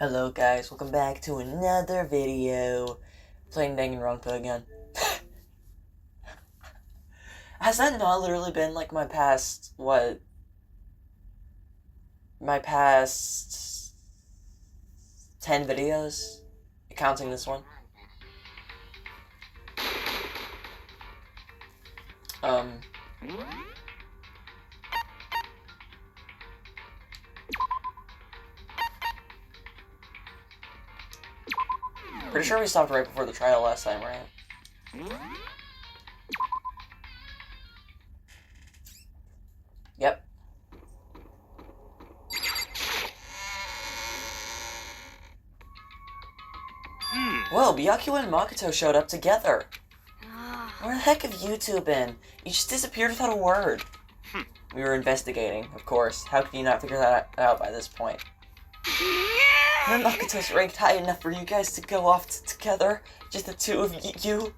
Hello guys, welcome back to another video. Playing Danganronpa again. Has that not literally been like my past, my past 10 videos? Counting this one. Pretty sure we stopped right before the trial last time, right? Yep. Whoa, Byakuya and Makoto showed up together. Where the heck have you two been? You just disappeared without a word. We were investigating, of course. How could you not figure that out by this point? When Makoto's ranked high enough for you guys to go off together? Just the two of you?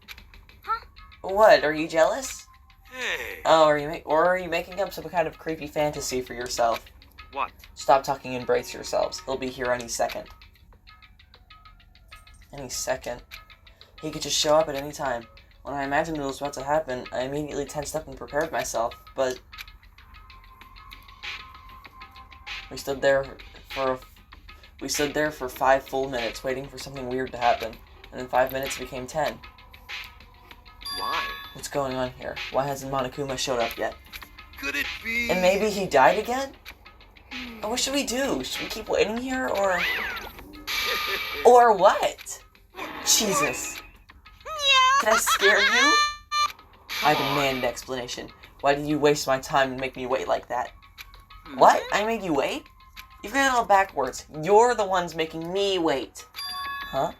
Huh? What, are you jealous? Hey. Oh, are you making up some kind of creepy fantasy for yourself? What? Stop talking and brace yourselves. He'll be here any second. Any second. He could just show up at any time. When I imagined it was about to happen, I immediately tensed up and prepared myself, but... We stood there for 5 full minutes, waiting for something weird to happen, and in 5 minutes it became 10. Why? What's going on here? Why hasn't Monokuma showed up yet? Could it be? And maybe he died again? Oh, what should we do? Should we keep waiting here, or... Or what? Jesus. Did I scare you? I demand an explanation. Why did you waste my time and make me wait like that? What? I made you wait? You've got it all backwards. You're the ones making me wait. Huh?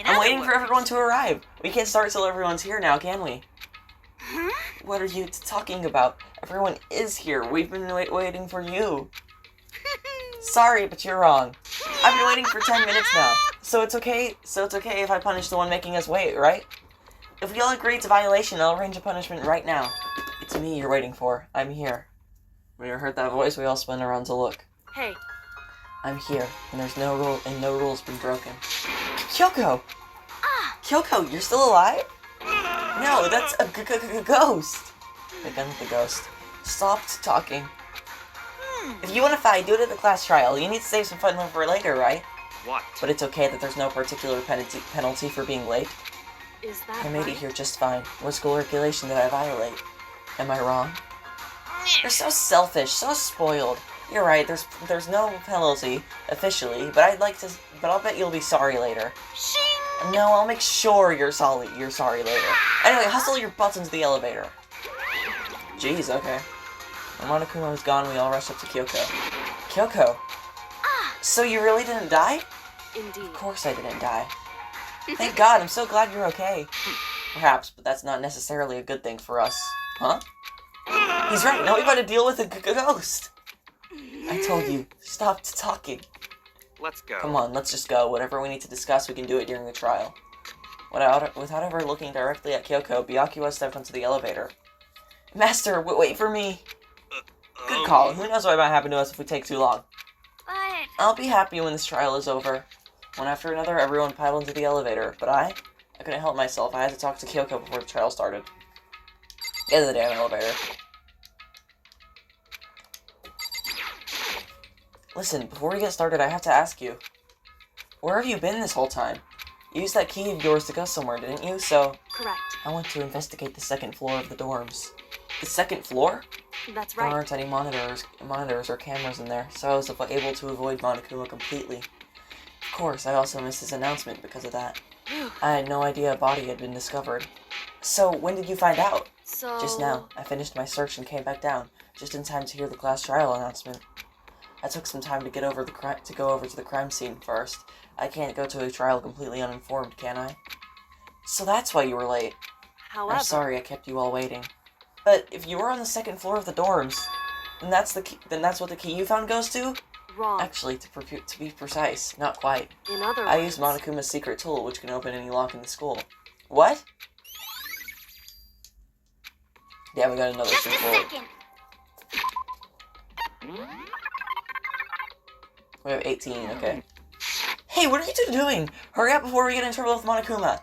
I'm waiting for everyone to arrive. We can't start till everyone's here now, can we? Huh? What are you talking about? Everyone is here. We've been waiting for you. Sorry, but you're wrong. I've been waiting for 10 minutes now. So it's okay if I punish the one making us wait, right? If we all agree it's a violation, I'll arrange a punishment right now. It's me you're waiting for. I'm here. When you heard that voice, we all spun around to look. Hey. I'm here, and there's no rule, and no rules been broken. Kyoko! Kyoko, you're still alive? No, that's a ghost! They're done with the ghost. Stop talking. If you want to fight, do it at the class trial. You need to save some fun for later, right? What? But it's okay that there's no particular penalty for being late. Is that I made it here just fine. What school regulation did I violate? Am I wrong? You're so selfish, so spoiled. You're right, there's no penalty, officially, but I'll bet you'll be sorry later. Shing! No, I'll make sure you're sorry later. Anyway, hustle your butts into the elevator. Jeez, okay. When Monokuma was gone, we all rushed up to Kyoko. Kyoko? So you really didn't die? Indeed. Of course I didn't die. Thank God, I'm so glad you're okay. Perhaps, but that's not necessarily a good thing for us. Huh? He's right, now we gotta deal with a ghost! I told you, stop talking. Let's go. Come on, let's just go. Whatever we need to discuss, we can do it during the trial. Without ever looking directly at Kyoko, Byakuya stepped onto the elevator. Master, wait for me! Good call. Who knows what might happen to us if we take too long. But... I'll be happy when this trial is over. One after another, everyone piled into the elevator, but I couldn't help myself. I had to talk to Kyoko before the trial started. Get in the damn elevator. Listen, before we get started, I have to ask you. Where have you been this whole time? You used that key of yours to go somewhere, didn't you? So... Correct. I went to investigate the second floor of the dorms. The second floor? That's There right. aren't any monitors or cameras in there, so I was able to avoid Monokuma completely. Of course, I also missed his announcement because of that. I had no idea a body had been discovered. So, when did you find out? So... Just now. I finished my search and came back down, just in time to hear the class trial announcement. I took some time to go over to the crime scene first. I can't go to a trial completely uninformed, can I? So that's why you were late. However... I'm sorry I kept you all waiting. But if you were on the second floor of the dorms, then that's what the key you found goes to? Wrong. Actually, to be precise, not quite. In other I words... used Monokuma's secret tool, which can open any lock in the school. What? Yeah, we got another Just a secret. second. We have 18, okay. Hey, what are you two doing? Hurry up before we get in trouble with Monokuma.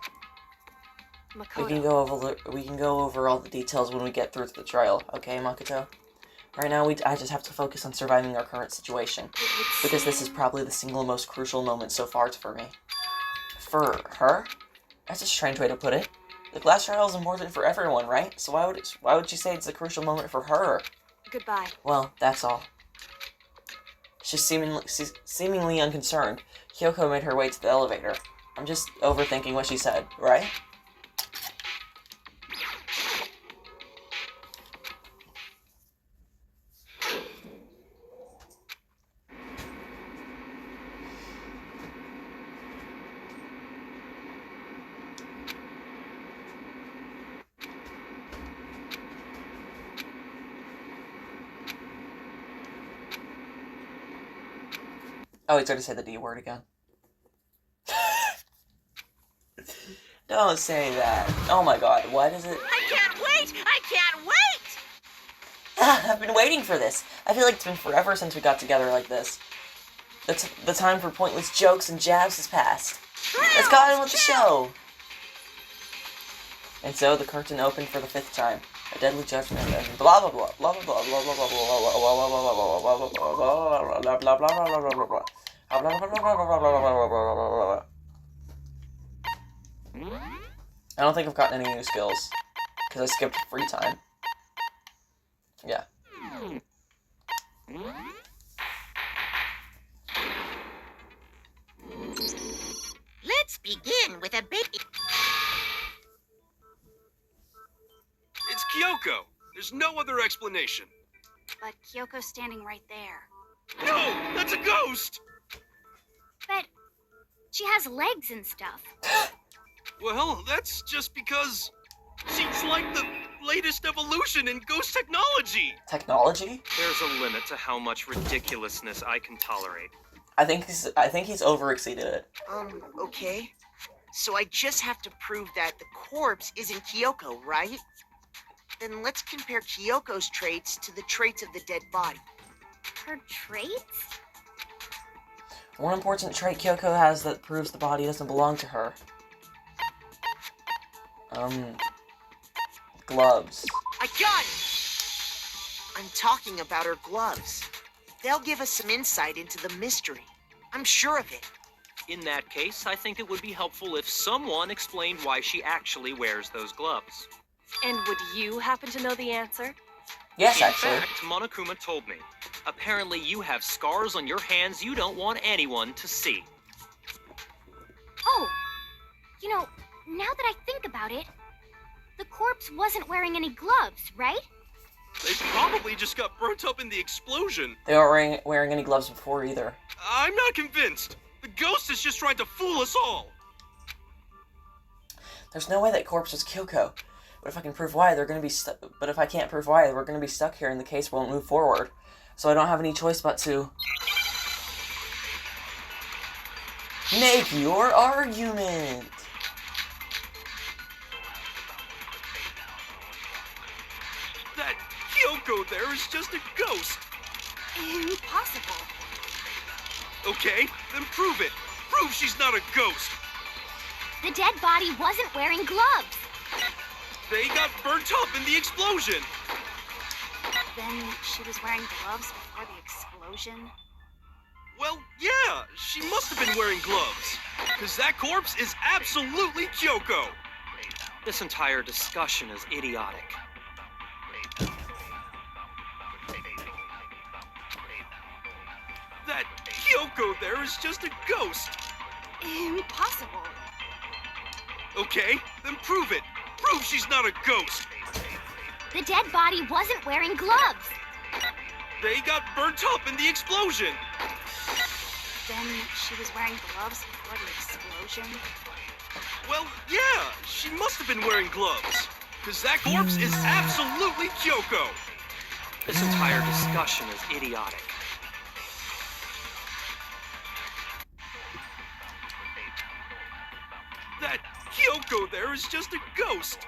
We Makoto. can go over all the details when we get through to the trial, okay, Makoto? Right now, I just have to focus on surviving our current situation, because this is probably the single most crucial moment so far for me. For her? That's a strange way to put it. The class trial is important for everyone, right? So why would you say it's a crucial moment for her? Goodbye. Well, that's all. She's seemingly unconcerned. Kyoko made her way to the elevator. I'm just overthinking what she said, right? Oh, he's going to say the D word again. Don't say that. Oh my god, what is it? I can't wait! I can't wait! I've been waiting for this. I feel like it's been forever since we got together like this. The time for pointless jokes and jabs has passed. Let's go on with the show! And so the curtain opened for the 5th time. A deadly judgment and blah blah blah blah blah blah blah blah blah blah. I don't think I've gotten any new skills because I skipped free time. Yeah. Let's begin with a big... It's Kyoko. There's no other explanation. But Kyoko's standing right there. No, that's a ghost! But she has legs and stuff. Well, that's just because she's like the latest evolution in ghost technology. Technology? There's a limit to how much ridiculousness I can tolerate. I think he's overexceeded it. Okay. So I just have to prove that the corpse isn't Kyoko, right? Then let's compare Kyoko's traits to the traits of the dead body. Her traits? One important trait Kyoko has that proves the body doesn't belong to her. Gloves. I got it! I'm talking about her gloves. They'll give us some insight into the mystery. I'm sure of it. In that case, I think it would be helpful if someone explained why she actually wears those gloves. And would you happen to know the answer? Yes, actually. In fact, Monokuma told me. Apparently you have scars on your hands you don't want anyone to see. Oh, you know, now that I think about it, the corpse wasn't wearing any gloves, right? They probably just got burnt up in the explosion. They weren't wearing any gloves before either. I'm not convinced. The ghost is just trying to fool us all. There's no way that corpse was Kyoko. But if I can prove why, they're gonna be stuck. But if I can't prove why, we're gonna be stuck here and the case won't move forward. So I don't have any choice but to make your argument. That Kyoko there is just a ghost. Impossible. Okay, then prove it. Prove she's not a ghost. The dead body wasn't wearing gloves. They got burnt up in the explosion. Then she was wearing gloves before the explosion. Well, yeah, she must have been wearing gloves. Because that corpse is absolutely Kyoko. This entire discussion is idiotic. That Kyoko there is just a ghost. Impossible. Okay, then prove it. Prove she's not a ghost. The dead body wasn't wearing gloves. They got burnt up in the explosion. Then she was wearing gloves before the explosion. Well, yeah, she must have been wearing gloves. Because that corpse is absolutely Kyoko. This entire discussion is idiotic. That Kyoko there is just a ghost.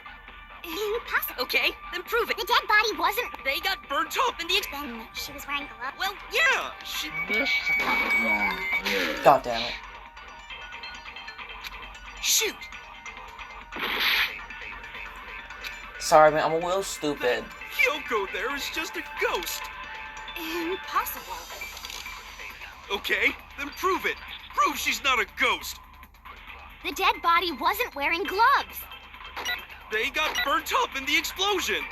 Impossible. Okay, then prove it. The dead body wasn't. They got burnt up in the Then she was wearing gloves. Well, yeah, she... God damn it. Shoot! Sorry, man, I'm a little stupid. Kyoko there is just a ghost. Impossible. Okay, then prove it. Prove she's not a ghost. The dead body wasn't wearing gloves. They got burnt up in the explosion.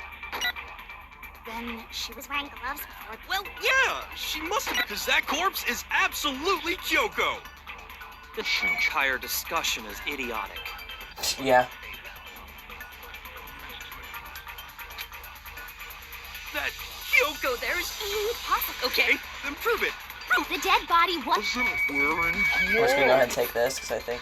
Then she was wearing gloves before. Well, yeah, she must have, because that corpse is absolutely Kyoko. This entire discussion is idiotic. Yeah. That Kyoko there is Impossible. okay. Then prove it. Prove The dead body wasn't. I'm just gonna go ahead and take this, because I think...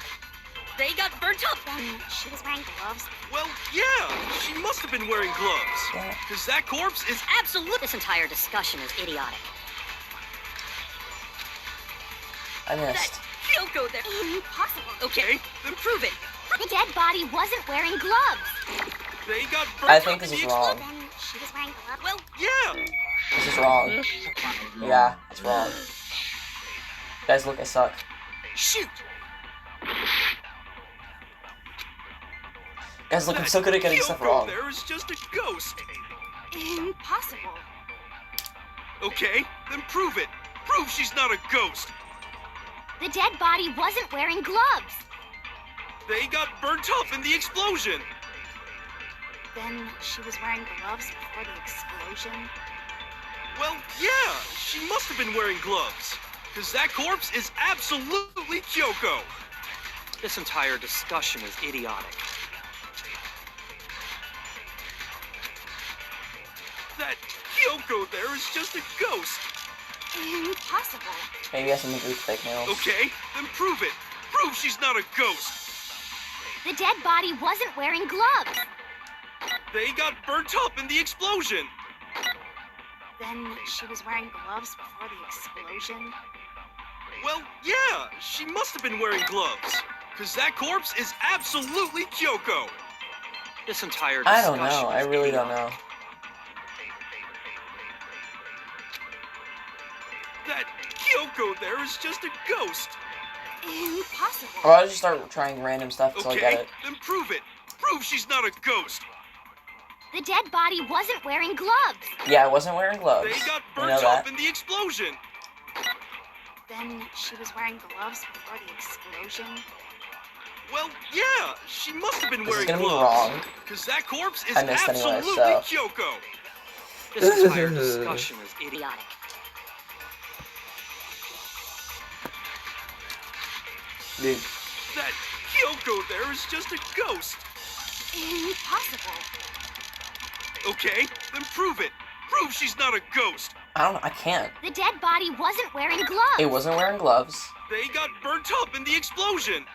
They got burnt up. Then she was wearing gloves. Well, yeah, she must have been wearing gloves. Yeah. Because that corpse is Absolute. This entire discussion is idiotic. I missed. Kyoko there. Impossible. Okay, then prove it. The dead body wasn't wearing gloves. they got burnt I up think in this the is wrong. Then she was wearing gloves. Well, yeah. This is wrong. Yeah, it's wrong. Guys, look, I suck. Shoot! Guys, look, I'm so good at getting stuff Kyoko wrong. there is just a ghost. Impossible. Okay, then prove it. Prove she's not a ghost. The dead body wasn't wearing gloves. They got burnt up in the explosion. Then she was wearing gloves before the explosion. Well, yeah, she must have been wearing gloves. Because that corpse is absolutely Kyoko. This entire discussion is idiotic. That Kyoko there is just a ghost. Impossible. Maybe I have something to do with fake nails. Okay, then prove it. Prove she's not a ghost. The dead body wasn't wearing gloves. They got burnt up in the explosion. Then she was wearing gloves before the explosion. Well, yeah, she must have been wearing gloves. Because that corpse is absolutely Kyoko. This entire I discussion don't know. I is really don't idiotic. know. That Kyoko there is just a ghost. Impossible. Or I'll just start trying random stuff until I get Okay, it. then prove it. Prove she's not a ghost. The dead body wasn't wearing gloves. Yeah, I wasn't wearing gloves. They got You burnt know up that. in the explosion. Then she was wearing gloves before the explosion. Well, yeah, she must have been This is wearing gonna be gloves. wrong. Because that corpse is I missed anyway, absolutely so. Kyoko. This entire discussion is idiotic. Dude. That Kyoko there is just a ghost. Impossible. Okay, then prove it. Prove she's not a ghost. I don't know. I can't. The dead body wasn't wearing gloves. It wasn't wearing gloves. They got burnt up in the explosion.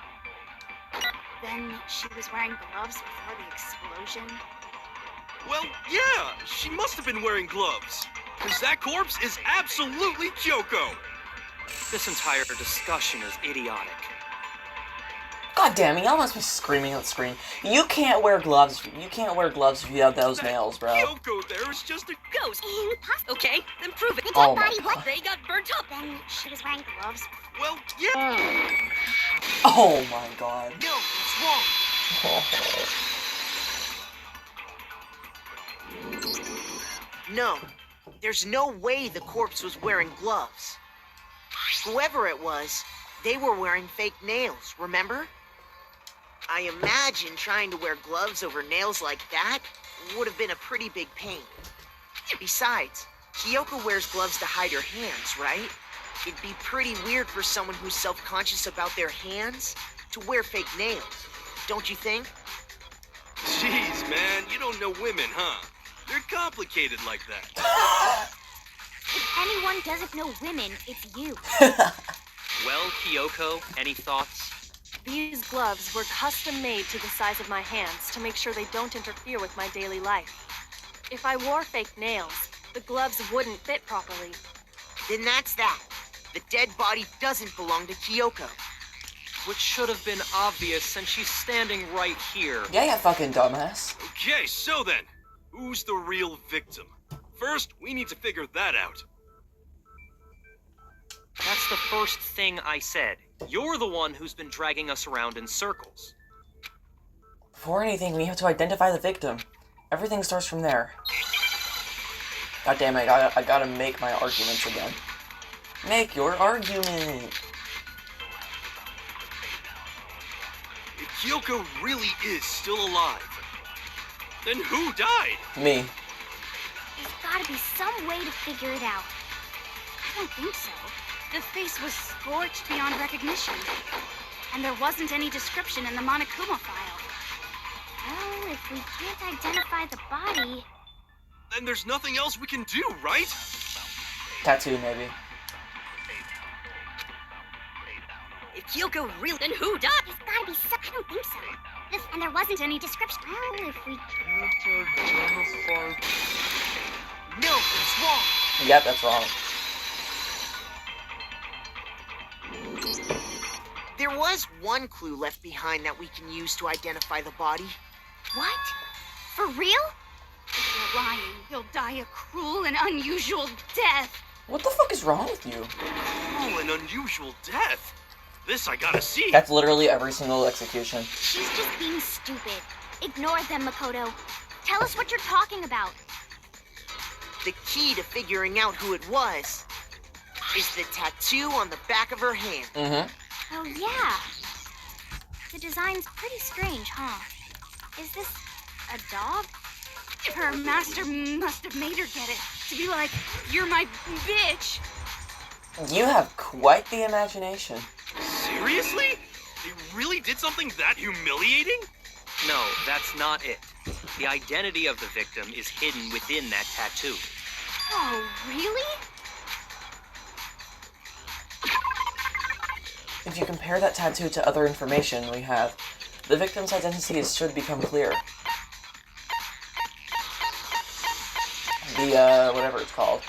Then she was wearing gloves before the explosion. Well, yeah, she must have been wearing gloves. Because that corpse is absolutely Kyoko. This entire discussion is idiotic. God damn it, y'all must be screaming at the screen. You can't wear gloves. You can't wear gloves if you have those That nails, bro. Kyoko there is just a Ghost. Impossible. Okay, then prove it. The Oh dead my body was. God. They got burnt up. Then she was wearing gloves. well, yeah. Oh my god. No, it's wrong. No, there's no way the corpse was wearing gloves. Whoever it was, they were wearing fake nails, remember? I imagine trying to wear gloves over nails like that would have been a pretty big pain. Besides, Kyoko wears gloves to hide her hands, right? It'd be pretty weird for someone who's self-conscious about their hands to wear fake nails, don't you think? Jeez, man, you don't know women, huh? They're complicated like that. If anyone doesn't know women, it's you. Well, Kyoko, any thoughts? These gloves were custom made to the size of my hands to make sure they don't interfere with my daily life. If I wore fake nails, the gloves wouldn't fit properly. Then that's that. The dead body doesn't belong to Kyoko. Which should have been obvious since she's standing right here. Yeah, you fucking dumbass. Okay, so then, who's the real victim? First, we need to figure that out. That's the first thing I said. You're the one who's been dragging us around in circles. Before anything, we have to identify the victim. Everything starts from there. God damn it, I gotta make my arguments again. Make your argument! If Kyoko really is still alive, then who died? Me. There's gotta be some way to figure it out. I don't think so. The face was scorched beyond recognition. And there wasn't any description in the Monokuma file. Well, if we can't identify the body... Then there's nothing else we can do, right? Tattoo, maybe. If Kyoko really... Then who died? There's gotta be some... I don't think so. And there wasn't any description. Well, if we... No, it's wrong. Yep, that's wrong. There was one clue left behind that we can use to identify the body. What? For real? If you're lying, he'll die a cruel and unusual death. What the fuck is wrong with you? Cruel and unusual death. This I gotta see. That's literally every single execution. She's just being stupid. Ignore them, Makoto. Tell us what you're talking about. The key to figuring out who it was is the tattoo on the back of her hand. Mm-hmm. Oh, yeah. The design's pretty strange, huh? Is this a dog? Her master must have made her get it. To be like, you're my bitch. You have quite the imagination. Seriously? They really did something that humiliating? No, that's not it. The identity of the victim is hidden within that tattoo. Oh, really? If you compare that tattoo to other information we have, the victim's identity should become clear. The, whatever it's called.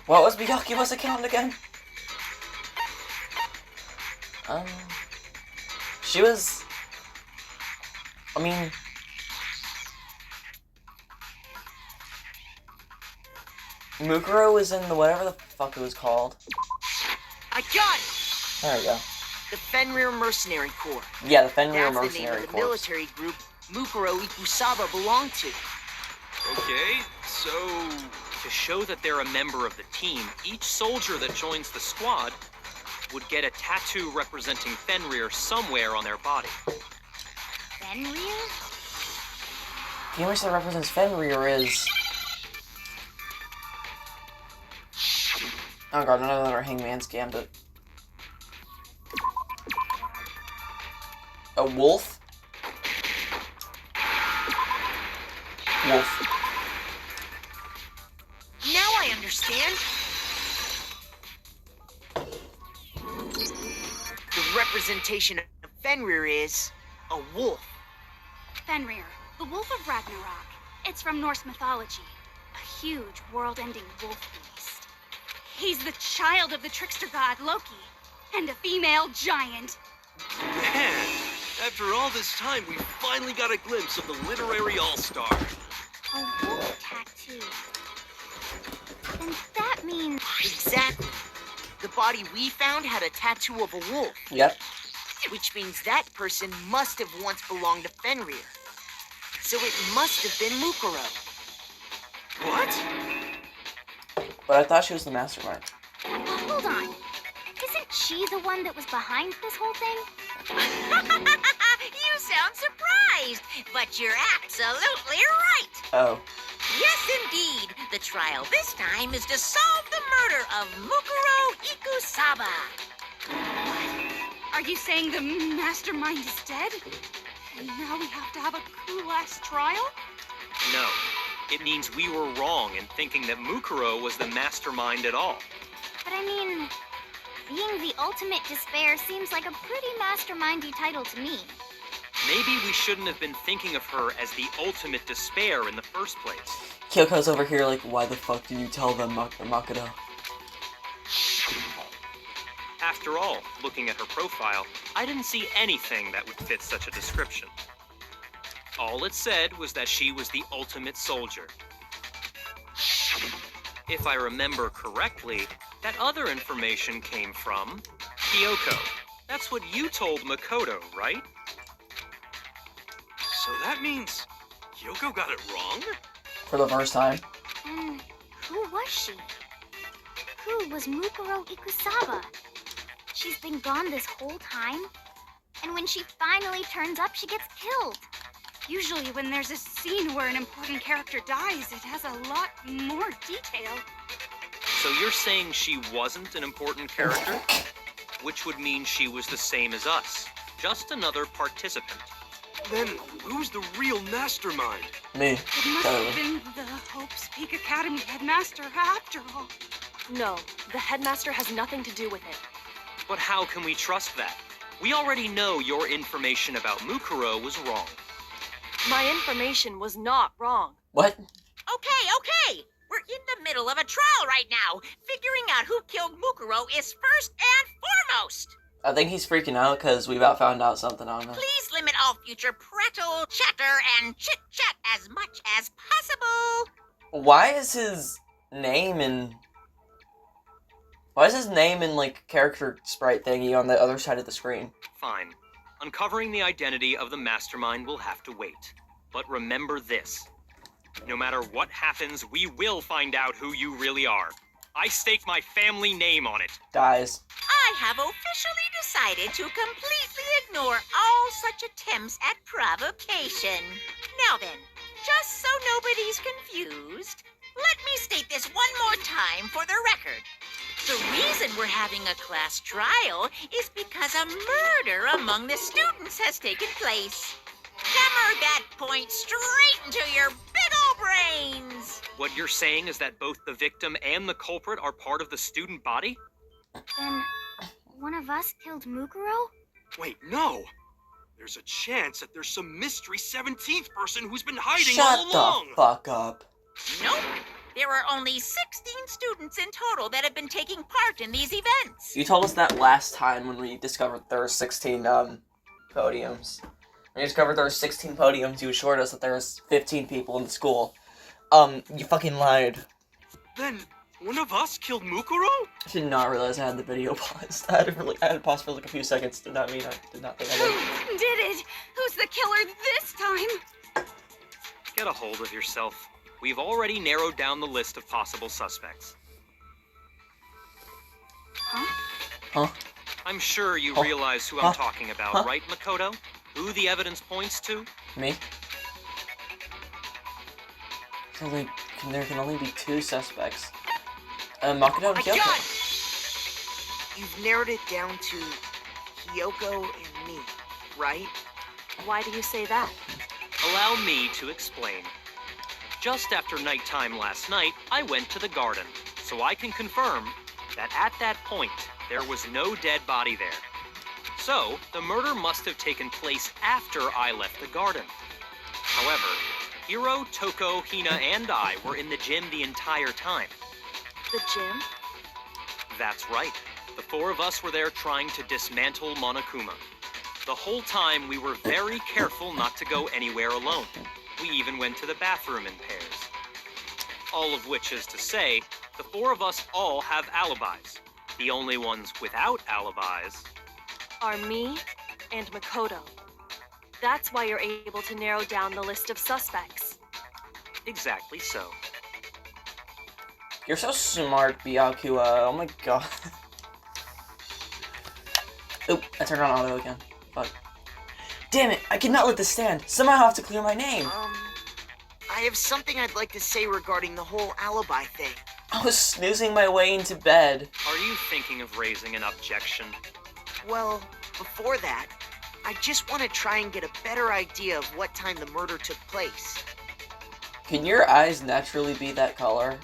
What was Byakuma's account again? She was... I mean... Mukuro was in the whatever the fuck it was called. I got it! There we go. The Fenrir Mercenary Corps. Yeah, the Fenrir That's the name Mercenary of the Corps. military group Mukuro Ikusaba belonged to. Okay, so... To show that they're a member of the team, each soldier that joins the squad would get a tattoo representing Fenrir somewhere on their body. Fenrir? The image that represents Fenrir is... Oh god, another Hangman's Gambit. A wolf? Wolf. Now I understand. The representation of Fenrir is a wolf. Fenrir, the Wolf of Ragnarok. It's from Norse mythology. A huge, world-ending wolf beast. He's the child of the trickster god Loki, and a female giant. Man, after all this time, we finally got a glimpse of the literary all-star. A wolf tattoo. And that means... Exactly. The body we found had a tattoo of a wolf. Yep. Which means that person must have once belonged to Fenrir. So it must have been Mukuro. What? But I thought she was the mastermind. Hold on. Isn't she the one that was behind this whole thing? You sound surprised, but you're absolutely right. Oh. Yes, indeed. The trial this time is to solve the murder of Mukuro Ikusaba. Are you saying the mastermind is dead? And now we have to have a cool-ass trial? No, it means we were wrong in thinking that Mukuro was the mastermind at all. But I mean, being the ultimate despair seems like a pretty mastermindy title to me. Maybe we shouldn't have been thinking of her as the ultimate despair in the first place. Kyoko's over here like, why the fuck did you tell them, Makoto? After all, looking at her profile, I didn't see anything that would fit such a description. All it said was that she was the ultimate soldier. If I remember correctly, that other information came from Kyoko. That's what you told Makoto, right? So that means Kyoko got it wrong? For the first time. And who was she? Who was Mukuro Ikusaba? She's been gone this whole time? And when she finally turns up, she gets killed. Usually when there's a scene where an important character dies, it has a lot more detail. So you're saying she wasn't an important character? Which would mean she was the same as us. Just another participant. Then who's the real mastermind? Me. It must Totally. have been the Hope's Peak Academy headmaster after all. No, the headmaster has nothing to do with it. But how can we trust that? We already know your information about Mukuro was wrong. My information was not wrong. What? Okay. We're in the middle of a trial right now. Figuring out who killed Mukuro is first and foremost. I think he's freaking out because we've found out something on him. Please limit all future prattle, chatter, and chit-chat as much as possible. Why is his name in... Why is his name in, like, character sprite thingy on the other side of the screen? Fine. Uncovering the identity of the mastermind will have to wait. But remember this. No matter what happens, we will find out who you really are. I stake my family name on it. Dies. I have officially decided to completely ignore all such attempts at provocation. Now then, just so nobody's confused, let me state this one more time for the record. The reason we're having a class trial is because a murder among the students has taken place. Hammer that point straight into your big ol' brains! What you're saying is that both the victim and the culprit are part of the student body? Then one of us killed Mukuro? Wait, no. There's a chance that there's some mystery 17th person who's been hiding Shut all along. the fuck up. Nope. There are only 16 students in total that have been taking part in these events. You told us that last time when we discovered there were 16 podiums. When we discovered there were 16 podiums, you assured us that there was 15 people in the school. You fucking lied. Then one of us killed Mukuro? I did not realize I had the video paused. I had it paused for like a few seconds. Did not think I did. Who did it? Who's the killer this time? Get a hold of yourself. We've already narrowed down the list of possible suspects. Huh? I'm sure you Huh? realize who Huh? I'm talking about, Huh? right, Makoto? Who the evidence points to? Me? There can only be two suspects. Makoto and I Kyoko. got it! You've narrowed it down to Kyoko and me, right? Why do you say that? Allow me to explain. Just after nighttime last night, I went to the garden, so I can confirm that at that point, there was no dead body there. So, the murder must have taken place after I left the garden. However, Hiro, Toko, Hina, and I were in the gym the entire time. The gym? That's right. The four of us were there trying to dismantle Monokuma. The whole time, we were very careful not to go anywhere alone. We even went to the bathroom in pairs. All of which is to say, the four of us all have alibis. The only ones without alibis... Are me and Makoto. That's why you're able to narrow down the list of suspects. Exactly so. You're so smart, Byakuya. Oh my god. Oop, I turned on auto again. Fuck. Damn it, I cannot let this stand. Somehow I have to clear my name. I have something I'd like to say regarding the whole alibi thing. I was snoozing my way into bed. Are you thinking of raising an objection? Well, before that, I just want to try and get a better idea of what time the murder took place. Can your eyes naturally be that color?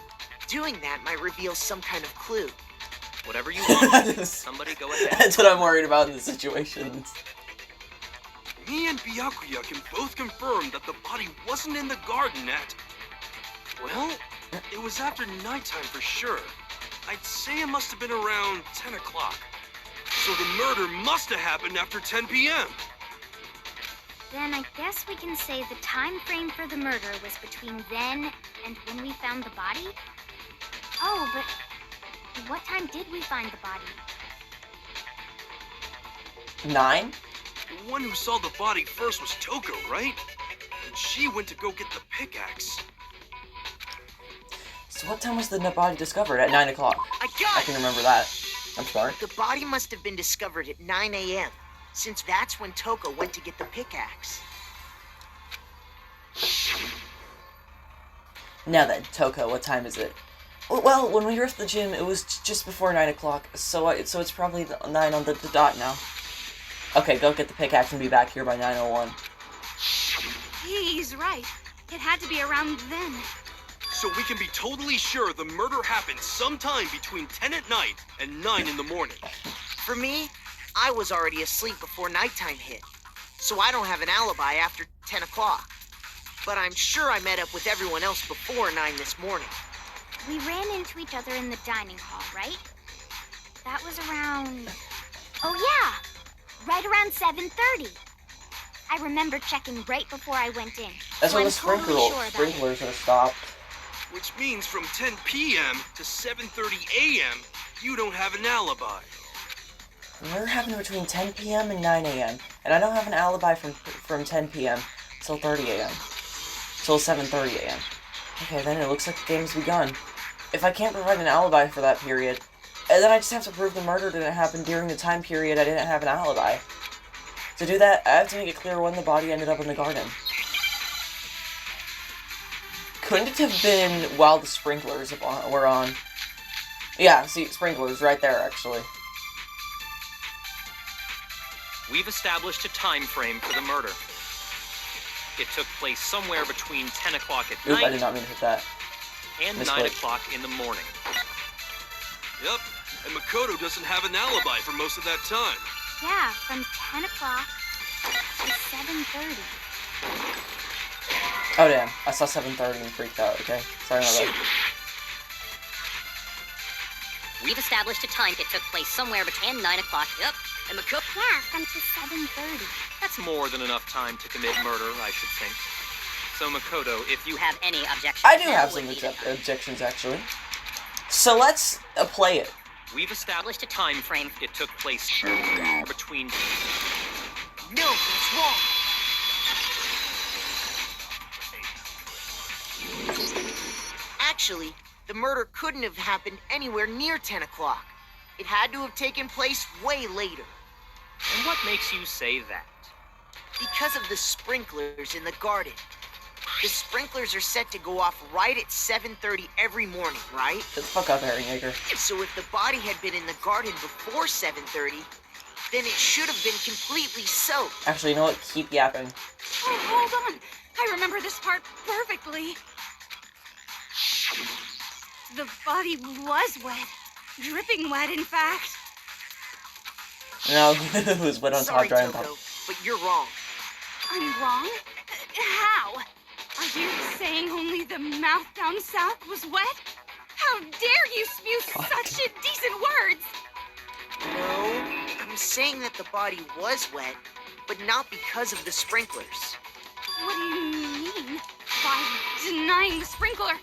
Doing that might reveal some kind of clue. Whatever you want. Somebody go ahead. That's what I'm worried about in this situation. Me and Byakuya can both confirm that the body wasn't in the garden at... Well, it was after nighttime for sure. I'd say it must have been around 10 o'clock. So the murder must have happened after 10 p.m. Then I guess we can say the time frame for the murder was between then and when we found the body? Oh, but what time did we find the body? 9? The one who saw the body first was Toko, right? And she went to go get the pickaxe. So what time was the body discovered? At 9 o'clock. I got I it! can remember that. I'm smart. The body must have been discovered at 9 a.m., since that's when Toko went to get the pickaxe. Now then, Toko, what time is it? Well, when we were at the gym, it was just before 9 o'clock, so it's probably 9 on the dot now. Okay, go get the pickaxe and be back here by 9:01. He's right. It had to be around then. So we can be totally sure the murder happened sometime between 10 at night and 9 in the morning. For me, I was already asleep before nighttime hit, so I don't have an alibi after 10 o'clock. But I'm sure I met up with everyone else before 9 this morning. We ran into each other in the dining hall, right? That was around... Oh yeah! Right around 7:30. I remember checking right before I went in. That's so when I'm the totally sure about it. sprinklers have stopped. Which means from 10 p.m. to 7:30 a.m., you don't have an alibi. Murder happened between 10 p.m. and 9 a.m., and I don't have an alibi from 10 p.m. till 30 a.m. till 7:30 a.m. Okay, then it looks like the game's begun. If I can't provide an alibi for that period, then I just have to prove the murder didn't happen during the time period I didn't have an alibi. To do that, I have to make it clear when the body ended up in the garden. Couldn't it have been while the sprinklers were on? Yeah, see, sprinklers right there, actually. We've established a time frame for the murder. It took place somewhere between 10 o'clock at Oop, I night did not mean to hit that. and 9 Misclick. o'clock in the morning. Yep, and Makoto doesn't have an alibi for most of that time. Yeah, from 10 o'clock to 7:30. Oh damn, I saw 7:30 and freaked out, okay? Sorry about that. We've established a time. It took place somewhere between 9 o'clock. Yep. And the cook. Yeah, from to 7:30. That's more than enough time to commit murder, I should think. So, Makoto, if you You have any objections? I do now have would some be the time. objections, actually. So let's play it. we've established a time frame, it took place between... No, that's wrong. Actually, the murder couldn't have happened anywhere near 10 o'clock. It had to have taken place way later. And what makes you say that? Because of the sprinklers in the garden. The sprinklers are set to go off right at 7:30 every morning, right? Get the fuck out of here, Yager. So if the body had been in the garden before 7:30, then it should have been completely soaked. Actually, you know what? Keep yapping. Oh, hold on. I remember this part perfectly. The body was wet. Dripping wet, in fact. No, it was wet on top, Sorry, dry on top. Toko, but you're wrong. I'm wrong? How? Are you saying only the mouth down south was wet? How dare you spew God. such indecent words? No, I'm saying that the body was wet, but not because of the sprinklers. What do you mean? By denying the sprinkler,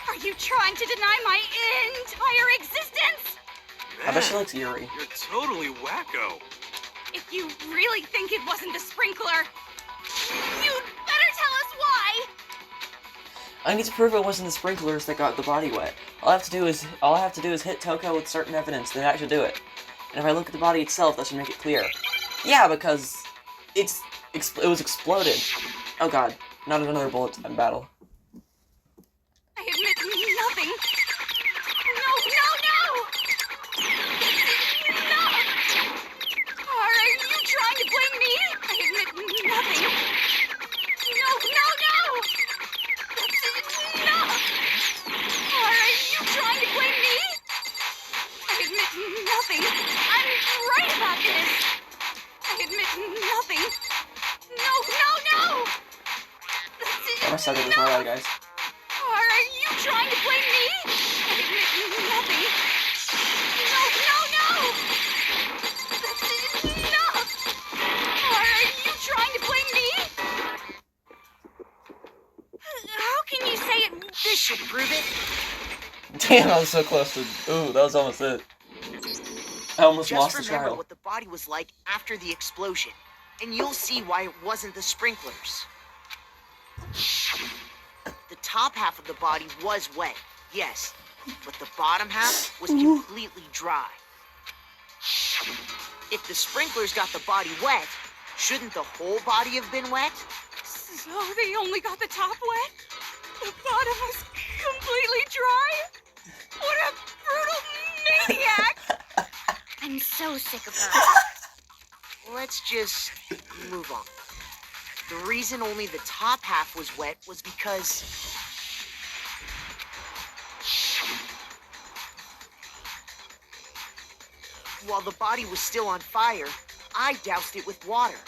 are you trying to deny my entire existence? I bet she Man, looks eerie. you're totally wacko. If you really think it wasn't the sprinkler, you'd better tell us why! I need to prove it wasn't the sprinklers that got the body wet. All I have to do is hit Toko with certain evidence, then that should do it. And if I look at the body itself, that should make it clear. Yeah, because it was exploded. Oh god, not another bullet time battle. I admit nothing. No, no, no! Enough! Are you trying to blame me? I admit nothing. No, no, no! That's enough! Are you trying to blame me? I admit nothing. I'm right about this. I admit nothing. No, no, no! I'm gonna suck at this right, guys. Are you trying to blame me? I admit nothing. No, no, no! That's enough! Are you trying to blame me? prove it? Damn, I was so close to. Ooh, that was almost it. I almost Just lost the remember trial. what the body was like after the explosion, and you'll see why it wasn't the sprinklers. The top half of the body was wet, yes, but the bottom half was completely dry. If the sprinklers got the body wet, shouldn't the whole body have been wet? So they only got the top wet? The bottom was completely dry? What a brutal maniac! I'm so sick of her. Let's just move on. The reason only the top half was wet was because... while the body was still on fire, I doused it with water.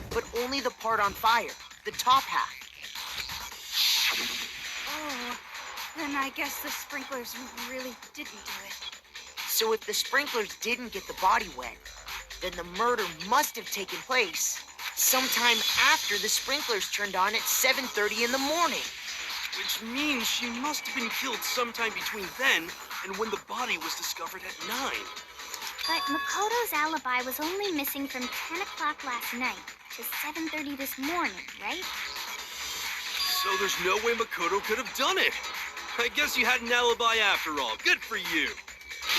But only the part on fire, the top half. Oh, then I guess the sprinklers really didn't do it. So if the sprinklers didn't get the body wet, then the murder must have taken place sometime after the sprinklers turned on at 7:30 in the morning. Which means she must have been killed sometime between then and when the body was discovered at 9. But Makoto's alibi was only missing from 10 o'clock last night to 7:30 this morning, right? So there's no way Makoto could have done it. I guess you had an alibi after all. Good for you.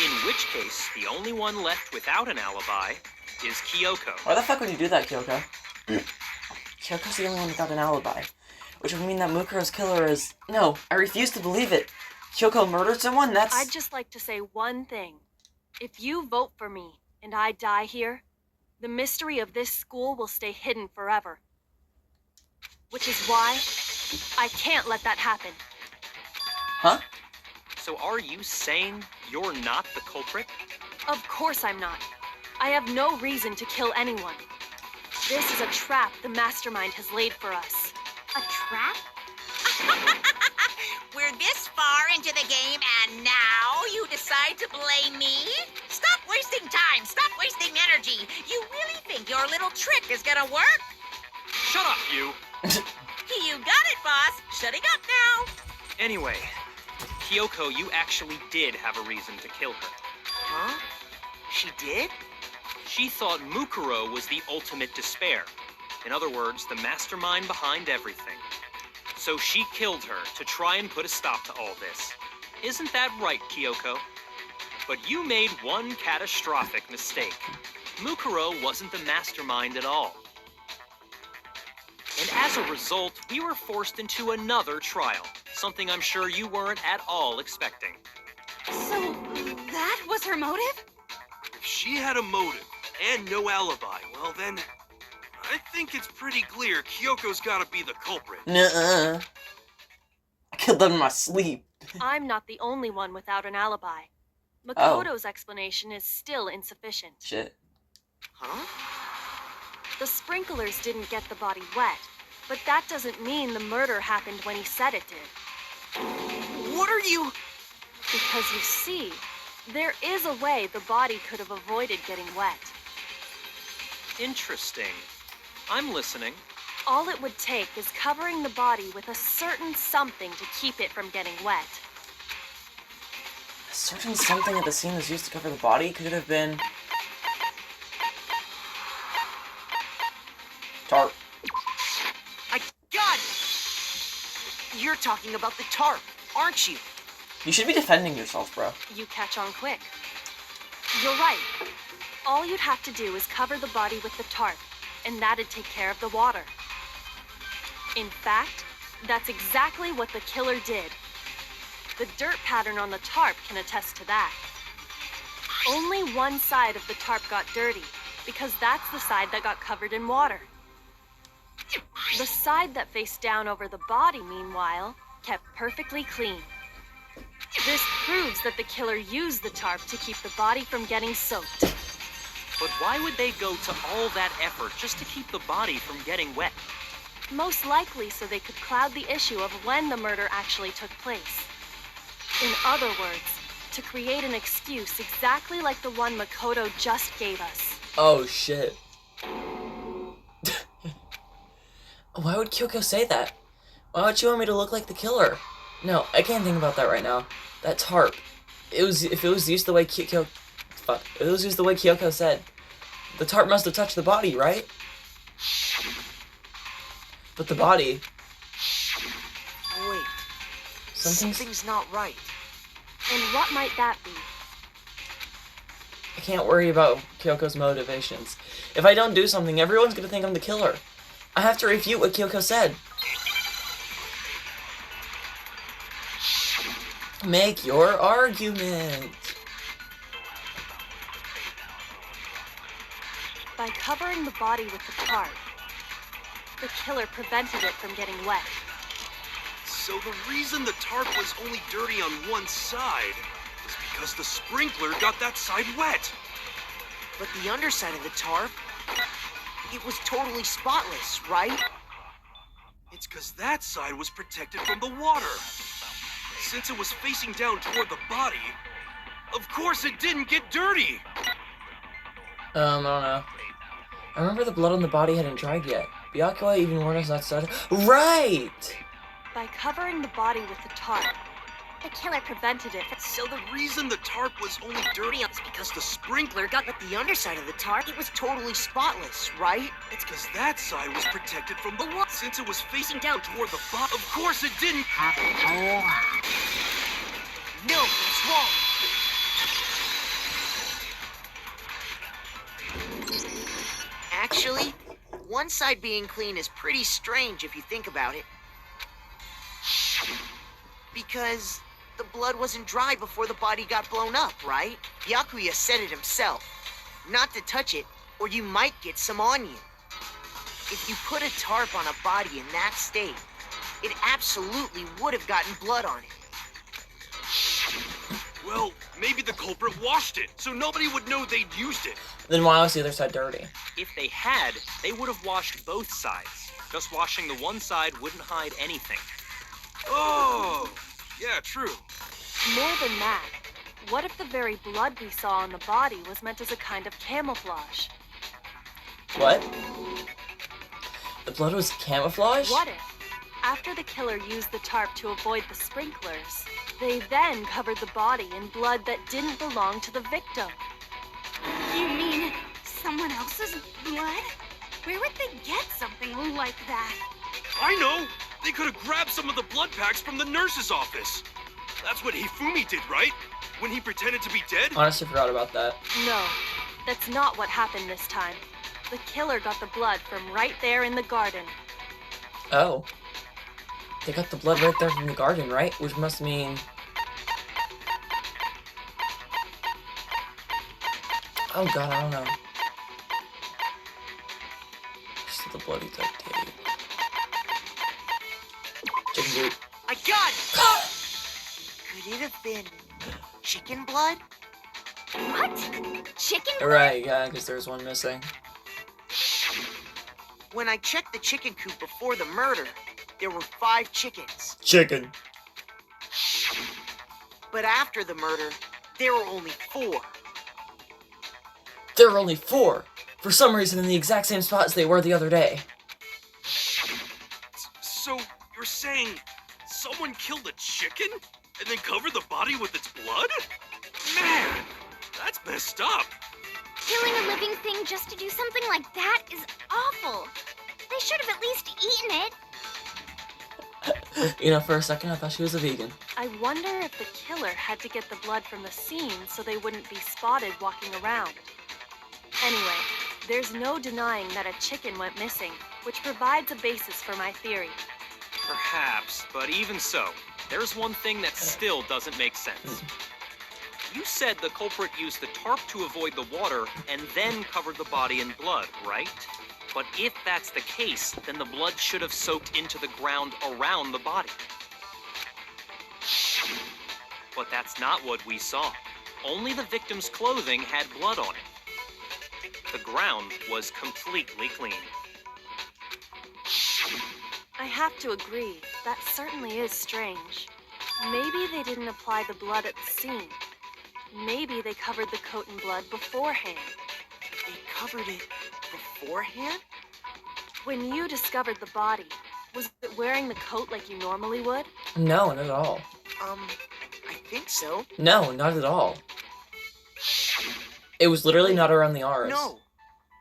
In which case, the only one left without an alibi is Kyoko. Why the fuck would you do that, Kyoko? Kyoko's the only one without an alibi. Which would mean that Mukuro's killer is... No, I refuse to believe it. Kyoko murdered someone? That's... I'd just like to say one thing. If you vote for me and I die here, the mystery of this school will stay hidden forever. Which is why I can't let that happen. Huh? So are you saying you're not the culprit? Of course I'm not. I have no reason to kill anyone. This is a trap the mastermind has laid for us. A trap? We're this far into the game, and now you decide to blame me? Stop wasting time. Stop wasting energy. You really think your little trick is gonna work? Shut up, you! You got it, boss. Shutting up now. Anyway, Kyoko, you actually did have a reason to kill her. Huh? She did? She thought Mukuro was the ultimate despair. In other words, the mastermind behind everything. So she killed her to try and put a stop to all this. Isn't that right, Kyoko? But you made one catastrophic mistake. Mukuro wasn't the mastermind at all. And as a result, we were forced into another trial, something I'm sure you weren't at all expecting. So that was her motive? If she had a motive and no alibi, well then, I think it's pretty clear Kyoko's gotta be the culprit. Nuh-uh. I killed them in my sleep. I'm not the only one without an alibi. Makoto's explanation is still insufficient. Shit. Huh? The sprinklers didn't get the body wet, but that doesn't mean the murder happened when he said it did. What are you... Because you see, there is a way the body could have avoided getting wet. Interesting. I'm listening. All it would take is covering the body with a certain something to keep it from getting wet. A certain something at the scene was used to cover the body? Could it have been... tarp? God! You're talking about the tarp, aren't you? You should be defending yourself, bro. You catch on quick. You're right. All you'd have to do is cover the body with the tarp, and that'd take care of the water. In fact, that's exactly what the killer did. The dirt pattern on the tarp can attest to that. Only one side of the tarp got dirty, because that's the side that got covered in water. The side that faced down over the body, meanwhile, kept perfectly clean. This proves that the killer used the tarp to keep the body from getting soaked. But why would they go to all that effort just to keep the body from getting wet? Most likely so they could cloud the issue of when the murder actually took place. In other words, to create an excuse exactly like the one Makoto just gave us. Oh, shit. Why would Kyoko say that? Why would she want me to look like the killer? No, I can't think about that right now. That tarp. If it was used the way if it was used the way Kyoko said, the tarp must have touched the body, right? But the body. Wait, something's not right. And what might that be? I can't worry about Kyoko's motivations. If I don't do something, everyone's gonna think I'm the killer. I have to refute what Kyoko said. Make your argument. By covering the body with the tarp, the killer prevented it from getting wet. So the reason the tarp was only dirty on one side was because the sprinkler got that side wet. But the underside of the tarp, it was totally spotless, right? It's because that side was protected from the water. Since it was facing down toward the body, of course it didn't get dirty. I don't know. I remember the blood on the body hadn't dried yet. Byakuya even warned us not to start. Right! By covering the body with the tarp, the killer prevented it from... So the reason the tarp was only dirty is because the sprinkler got... But the underside of the tarp, it was totally spotless, right? It's because that side was protected from the water. Since it was facing down toward the bottom, of course it didn't... No, it's wrong. Actually, one side being clean is pretty strange if you think about it. Because the blood wasn't dry before the body got blown up, right? Byakuya said it himself. Not to touch it, or you might get some on you. If you put a tarp on a body in that state, it absolutely would have gotten blood on it. Well, maybe the culprit washed it, so nobody would know they'd used it. Then why was the other side dirty? If they had, they would have washed both sides. Just washing the one side wouldn't hide anything. Oh, yeah, true. More than that, what if the very blood we saw on the body was meant as a kind of camouflage? What? The blood was camouflage? What if, after the killer used the tarp to avoid the sprinklers, they then covered the body in blood that didn't belong to the victim? You mean someone else's blood? Where would they get something like that? I know! They could have grabbed some of the blood packs from the nurse's office. That's what Hifumi did, right? When he pretended to be dead? Honestly, forgot about that. No, that's not what happened this time. The killer got the blood from right there in the garden. Oh. They got the blood right there from the garden, right? Which must mean... Oh god, I don't know. Just the bloody type tape. Chicken boot. I got it! Could it have been chicken blood? What? Chicken blood? Right, yeah, because there's one missing. When I checked the chicken coop before the murder, there were 5 chickens. Chicken. But after the murder, there were only 4. There were only 4! For some reason in the exact same spot as they were the other day. So, you're saying someone killed a chicken and then covered the body with its blood? Man, that's messed up. Killing a living thing just to do something like that is awful. They should have at least eaten it. You know, for a second I thought she was a vegan. I wonder if the killer had to get the blood from the scene so they wouldn't be spotted walking around. Anyway, there's no denying that a chicken went missing, which provides a basis for my theory. Perhaps, but even so, there's one thing that still doesn't make sense. You said the culprit used the tarp to avoid the water and then covered the body in blood, right? But if that's the case, then the blood should have soaked into the ground around the body. But that's not what we saw. Only the victim's clothing had blood on it. The ground was completely clean. I have to agree, that certainly is strange. Maybe they didn't apply the blood at the scene. Maybe they covered the coat in blood beforehand. They covered it beforehand? When you discovered the body, Was it wearing the coat like you normally would? No, not at all. I think so. No, not at all. It was literally not around the arms. No.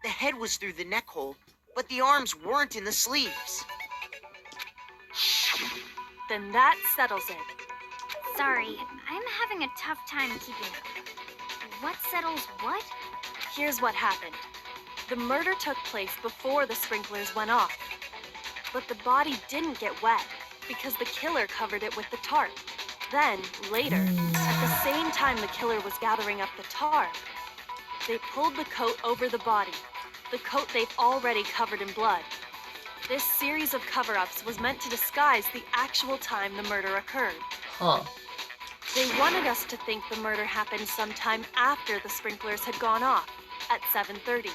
The head was through the neck hole, but the arms weren't in the sleeves. Then that settles it. Sorry, I'm having a tough time keeping up. What settles what? Here's what happened. The murder took place before the sprinklers went off. But the body didn't get wet because the killer covered it with the tarp. Then, later, at the same time the killer was gathering up the tarp, they pulled the coat over the body, the coat they've already covered in blood. This series of cover-ups was meant to disguise the actual time the murder occurred. Huh. They wanted us to think the murder happened sometime after the sprinklers had gone off, at 7:30.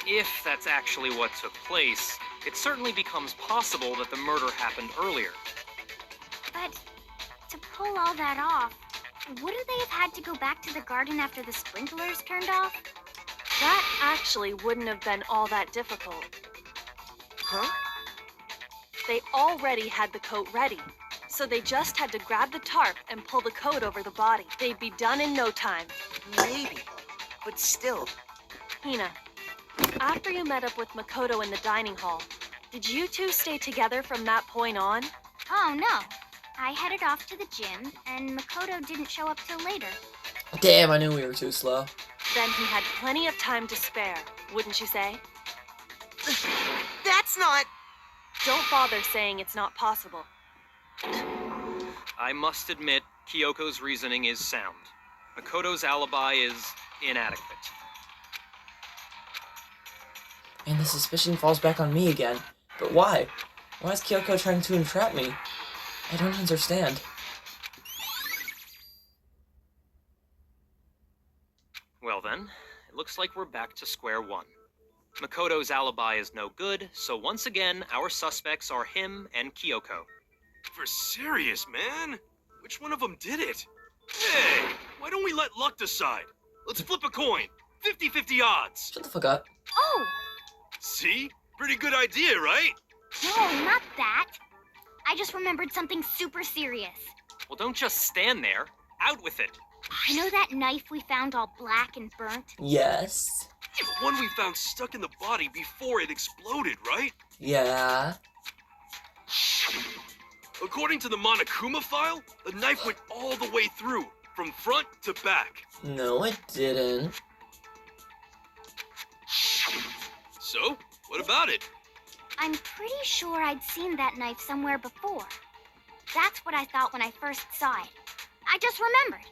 If that's actually what took place, it certainly becomes possible that the murder happened earlier. But to pull all that off, wouldn't they have had to go back to the garden after the sprinklers turned off? That actually wouldn't have been all that difficult. Huh? They already had the coat ready, so they just had to grab the tarp and pull the coat over the body. They'd be done in no time. Maybe. But still. Hina, after you met up with Makoto in the dining hall, did you two stay together from that point on? Oh, no. I headed off to the gym, and Makoto didn't show up till later. Damn, I knew we were too slow. Then he had plenty of time to spare, wouldn't you say? That's not... Don't bother saying it's not possible. I must admit, Kyoko's reasoning is sound. Makoto's alibi is inadequate. And the suspicion falls back on me again. But why? Why is Kyoko trying to entrap me? I don't understand. Well then, it looks like we're back to square one. Makoto's alibi is no good, so once again, our suspects are him and Kyoko. For serious, man? Which one of them did it? Hey, why don't we let luck decide? Let's flip a coin. 50-50 odds. Shut the fuck up. Oh! See? Pretty good idea, right? No, not that. I just remembered something super serious. Well, don't just stand there. Out with it. You know that knife we found all black and burnt? Yes. The one we found stuck in the body before it exploded, right? Yeah. According to the Monokuma file, the knife went all the way through, from front to back. No, it didn't. So, what about it? I'm pretty sure I'd seen that knife somewhere before. That's what I thought when I first saw it. I just remembered.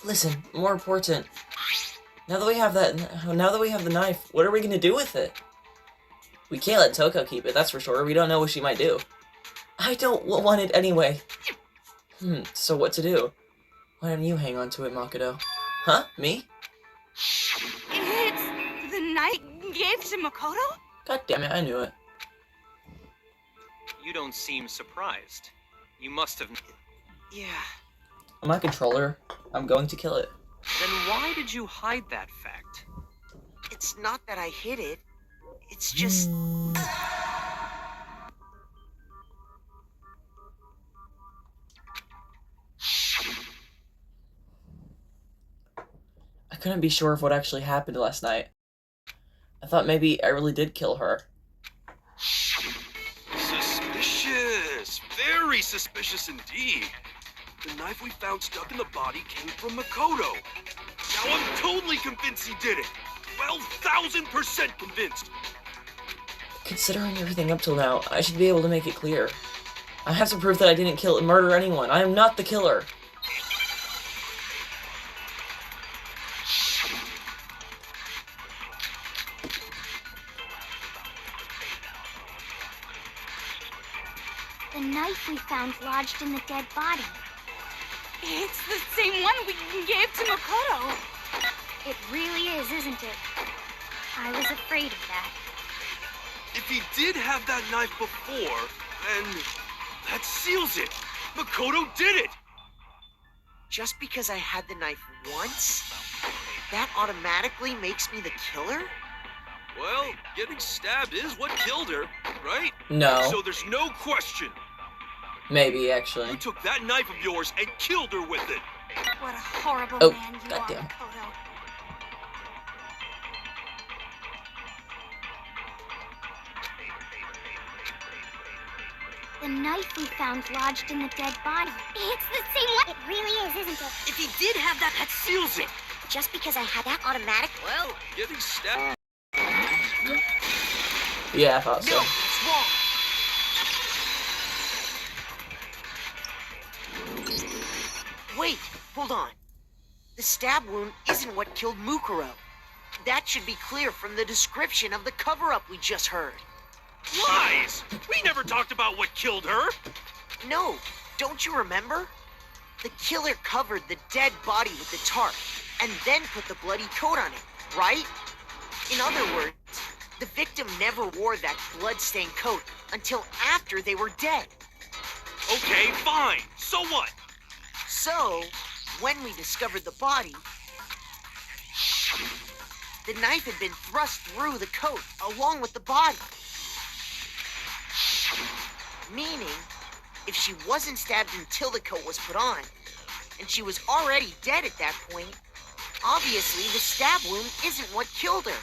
Listen, more important. Now that we have the knife, what are we gonna do with it? We can't let Toko keep it, that's for sure. We don't know what she might do. I don't want it anyway. So what to do? Why don't you hang on to it, Makoto? Huh? Me? It's the knife gave to Makoto? God damn it, I knew it. You don't seem surprised. You must have... Yeah. I'm my controller. I'm going to kill it. Then why did you hide that fact? It's not that I hid it. It's just... I couldn't be sure of what actually happened last night. I thought maybe I really did kill her. Suspicious. Very suspicious indeed. The knife we found stuck in the body came from Makoto. Now I'm totally convinced he did it. 12,000% convinced. Considering everything up till now, I should be able to make it clear. I have to prove that I didn't murder anyone. I am not the killer. The knife we found lodged in the dead body. It's the same one we gave to Makoto. It really is, isn't it? I was afraid of that. If he did have that knife before, then that seals it. Makoto did it. Just because I had the knife once, that automatically makes me the killer? Well, getting stabbed is what killed her, right? No. So there's no question. Maybe, actually. You took that knife of yours and killed her with it. What a horrible Oh, man you goddamn. are, Makoto. The knife we found lodged in the dead body. It's the same one. It really is, isn't it? If he did have that, that seals it. Just because I had that automatic, Well, getting stabbed. Yeah, I thought so. No, it's wrong. Wait, hold on. The stab wound isn't what killed Mukuro. That should be clear from the description of the cover-up we just heard. Lies! We never talked about what killed her. No, don't you remember? The killer covered the dead body with the tarp and then put the bloody coat on it, right? In other words, the victim never wore that blood-stained coat until after they were dead. Okay, fine. So what? So, when we discovered the body, the knife had been thrust through the coat along with the body. Meaning, if she wasn't stabbed until the coat was put on, and she was already dead at that point, obviously the stab wound isn't what killed her.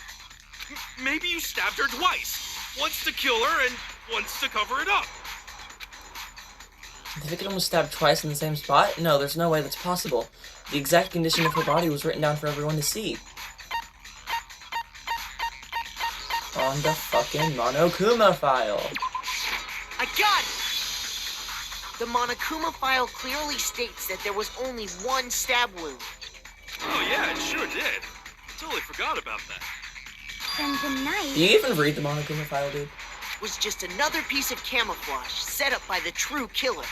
Maybe you stabbed her twice. Once to kill her and once to cover it up. The victim was stabbed twice in the same spot? No, there's no way that's possible. The exact condition of her body was written down for everyone to see. On the fucking Monokuma file. I got it! The Monokuma file clearly states that there was only one stab wound. Oh yeah, it sure did. Totally forgot about that. Then the knife... Do you even read the Monokuma file, dude? Was just another piece of camouflage set up by the true killer.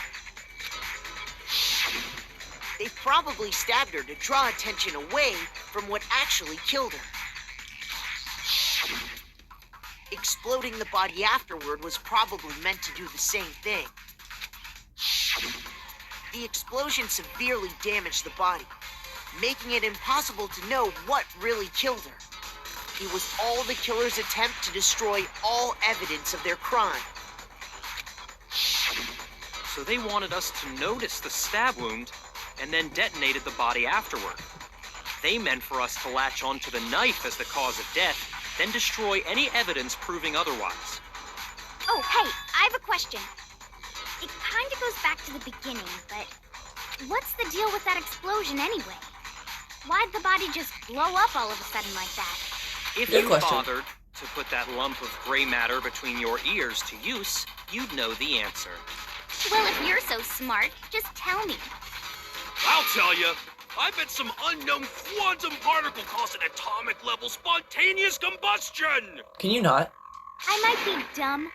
They probably stabbed her to draw attention away from what actually killed her. Exploding the body afterward was probably meant to do the same thing. The explosion severely damaged the body, making it impossible to know what really killed her. It was all the killer's attempt to destroy all evidence of their crime. So they wanted us to notice the stab wound and then detonated the body afterward. They meant for us to latch onto the knife as the cause of death, then destroy any evidence proving otherwise. Oh, hey, I have a question. It kind of goes back to the beginning, but what's the deal with that explosion anyway? Why'd the body just blow up all of a sudden like that? If Good you question. bothered to put that lump of gray matter between your ears to use, you'd know the answer. Well, if you're so smart, just tell me. I'll tell you. I bet some unknown quantum particle caused an atomic level spontaneous combustion. Can you not? I might be dumb,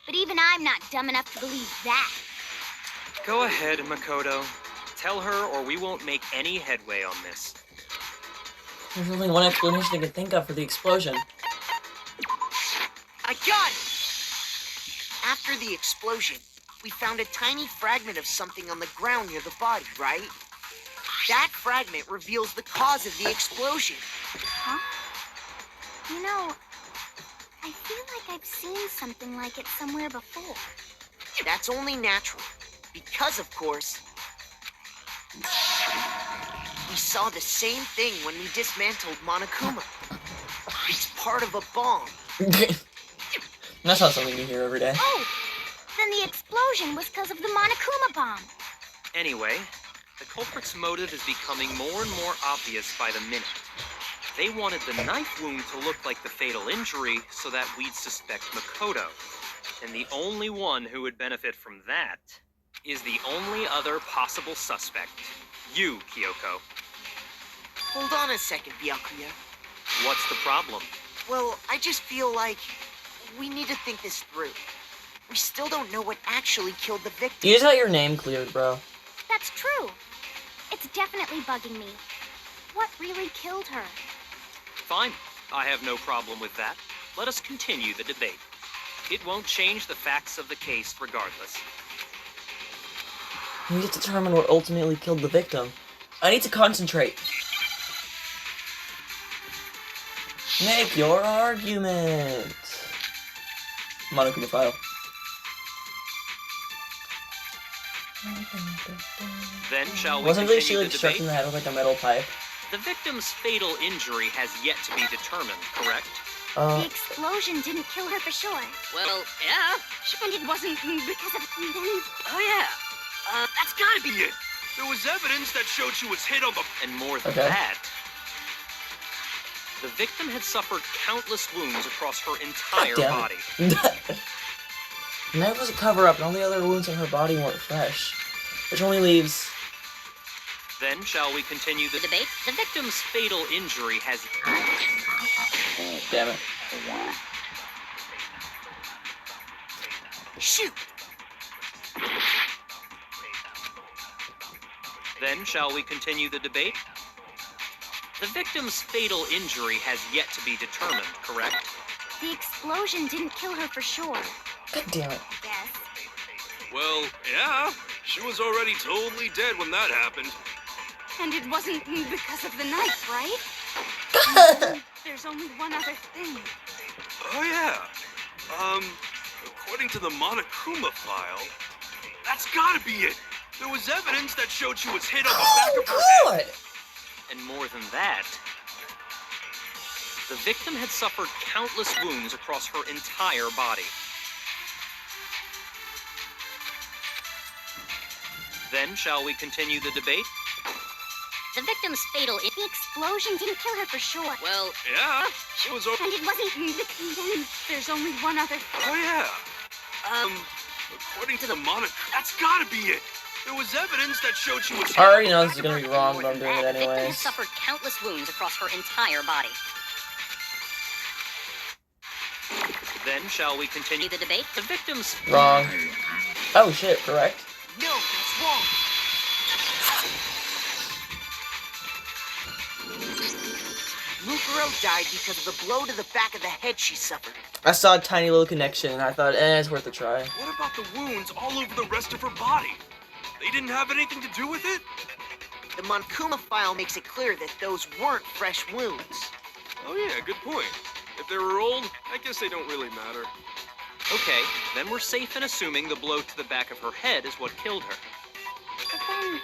but even I'm not dumb enough to believe that. Go ahead, Makoto. Tell her or we won't make any headway on this. There's only one explanation I can think of for the explosion. I got it! After the explosion, we found a tiny fragment of something on the ground near the body, right? That fragment reveals the cause of the explosion. Huh? You know, I feel like I've seen something like it somewhere before. That's only natural, because of course, we saw the same thing when we dismantled Monokuma. It's part of a bomb. That's not something you hear every day. Oh, then the explosion was because of the Monokuma bomb. Anyway, the culprit's motive is becoming more and more obvious by the minute. They wanted the knife wound to look like the fatal injury so that we'd suspect Makoto. And the only one who would benefit from that is the only other possible suspect. You, Kyoko. Hold on a second, Byakuya. What's the problem? Well, I just feel like we need to think this through. We still don't know what actually killed the victim. You just got your name cleared, bro. That's true. It's definitely bugging me. What really killed her? Fine. I have no problem with that. Let us continue the debate. It won't change the facts of the case regardless. We need to determine what ultimately killed the victim. I need to concentrate. Make your argument. Monokuma file. Then shall we Wasn't continue she like the struck debate? in the head with like a metal pipe? The victim's fatal injury has yet to be determined, correct? The explosion didn't kill her for sure. Well, yeah. And it wasn't because of then. Oh, yeah. That's gotta be It. There was evidence that showed she was hit on the. And more than Okay. that, the victim had suffered countless wounds across her entire damn body. And that was a cover-up, and all the other wounds on her body weren't fresh. Which only leaves... Then shall we continue the debate? The victim's fatal injury has... Damn it. Shoot! Then shall we continue the debate? The victim's fatal injury has yet to be determined, correct? The explosion didn't kill her for sure. God damn it. Yes. Well, yeah. She was already totally dead when that happened. And it wasn't because of the knife, right? There's only one other thing. Oh, yeah. According to the Monokuma file, that's gotta be it. There was evidence that showed she was hit on the back of her head. God! And more than that, the victim had suffered countless wounds across her entire body. Then shall we continue the debate? The victim's fatal... The explosion didn't kill her for sure. Well, Yeah, she was. And it wasn't then. There's only one other thing. Oh yeah. According to the Monokuma, that's gotta be it. There was evidence that showed she was. I already know this is gonna be wrong, but I'm doing it the victim had anyways. suffered countless wounds across her entire body. Then shall we continue The debate? The victim's... Wrong. Oh shit, correct. No, that's wrong. Mukuro died because of the blow to the back of the head she suffered. I saw a tiny little connection, and I thought, it's worth a try. What about the wounds all over the rest of her body? They didn't have anything to do with it? The Monokuma file makes it clear that those weren't fresh wounds. Oh yeah, good point. If they were old, I guess they don't really matter. Okay, then we're safe in assuming the blow to the back of her head is what killed her. But then,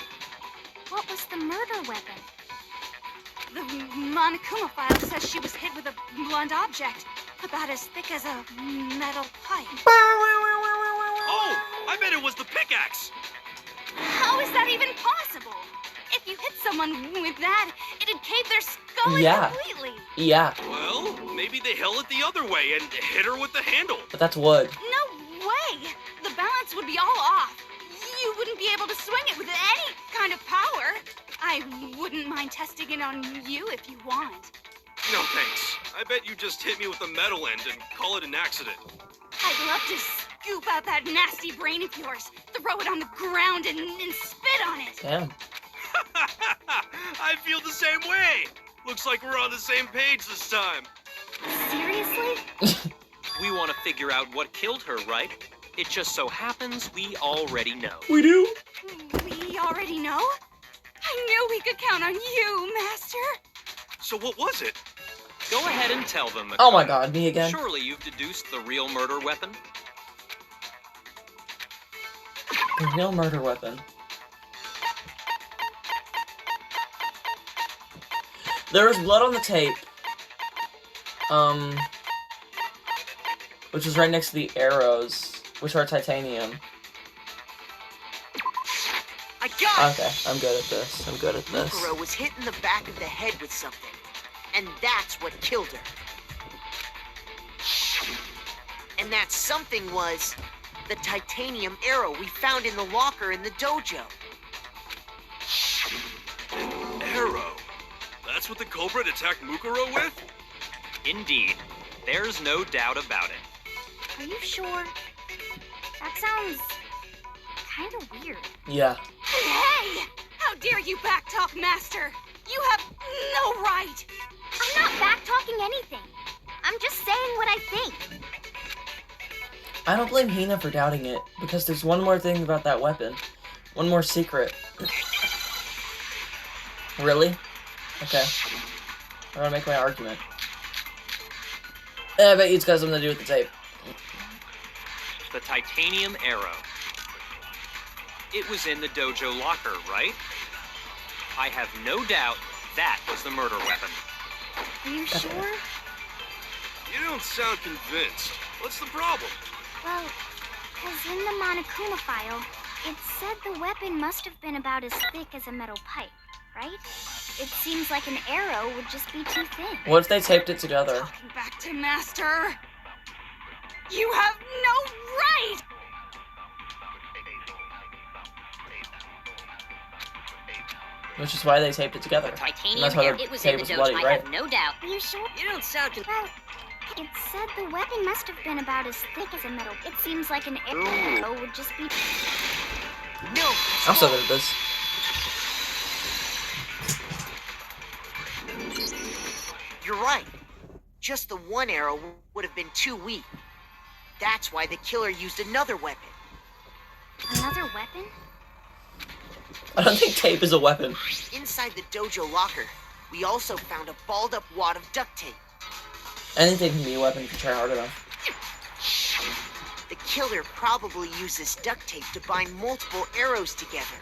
what was the murder weapon? The Monokuma file says she was hit with a blunt object, about as thick as a metal pipe. Oh, I bet it was the pickaxe! How is that even possible? If you hit someone with that, it'd cave their skull in Yeah. completely. Yeah, Well, maybe they held it the other way and hit her with the handle. but that's wood. No way! The balance would be all off. You wouldn't be able to swing it with any kind of power. I wouldn't mind testing it on you if you want. No thanks. I bet you just hit me with the metal end and call it an accident. I'd love to scoop out that nasty brain of yours, throw it on the ground, and spit on it. Damn. I feel the same way. Looks like we're on the same page this time. Seriously? We want to figure out what killed her, right? It just so happens we already know. We do? We already know? I knew we could count on you, Master. So what was it? Go ahead and tell them. Oh my Mikado. god, me again? Surely you've deduced the real murder weapon? The real murder weapon. There was blood on the tape. Which was right next to the arrows, which are titanium. I got it! Okay, I'm good at this. I'm good at this. Mukuro was hit in the back of the head with something, and that's what killed her. And that something was the titanium arrow we found in the locker in the dojo. An arrow. That's what the culprit attacked Mukuro with? Indeed. There's no doubt about it. Are you sure? That sounds kind of weird. Yeah. Hey! How dare you backtalk, Master? You have no right! I'm not back-talking anything. I'm just saying what I think. I don't blame Hina for doubting it, because there's one more thing about that weapon. One more secret. Really? Okay. I'm gonna make my argument. I bet it's got something to do with the tape. The titanium arrow. It was in the dojo locker, right? I have no doubt that was the murder weapon. Are you sure? You don't sound convinced. What's the problem? Well, because in the Monokuma file, it said the weapon must have been about as thick as a metal pipe, right? It seems like an arrow would just be too thin. What if they taped it together? Talking back to Master. You have no right! Which is why they taped it together. The titanium That's why arrow. the It was tape in the was dojo. bloody, I right? have no doubt. Are you sure? You don't sound Well, it said the weapon must have been about as thick as a metal. It seems like an arrow would just be... No, I'm so good at this. you're right. Just the one arrow would have been too weak. That's why the killer used another weapon. Another weapon? I don't think tape is a weapon. Inside the dojo locker, we also found a balled up wad of duct tape. Anything can be a weapon if you try hard enough. The killer probably used this duct tape to bind multiple arrows together.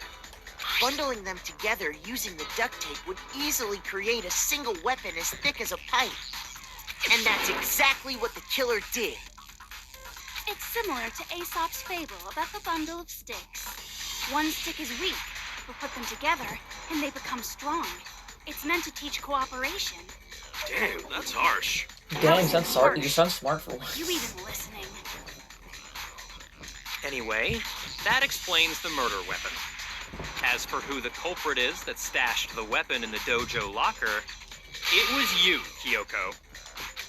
Bundling them together using the duct tape would easily create a single weapon as thick as a pipe. And that's exactly what the killer did. It's similar to Aesop's fable about the bundle of sticks. One stick is weak, but put them together, and they become strong. It's meant to teach cooperation. Damn, that's harsh. Dang, you sound smart for once. You even listening? Anyway, that explains the murder weapon. As for who the culprit is that stashed the weapon in the dojo locker, it was you, Kyoko.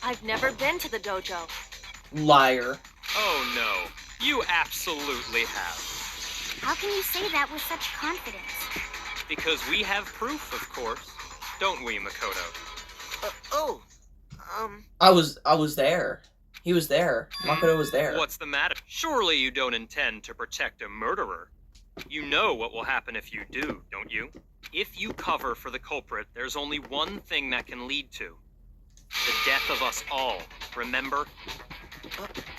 I've never been to the dojo. Liar. Oh no, you absolutely have. How can you say that with such confidence? Because we have proof, of course. Don't we, Makoto? I I was there. He was there. Makoto was there. What's the matter? Surely you don't intend to protect a murderer. You know what will happen if you do, don't you? If you cover for the culprit, there's only one thing that can lead to. The death of us all, remember?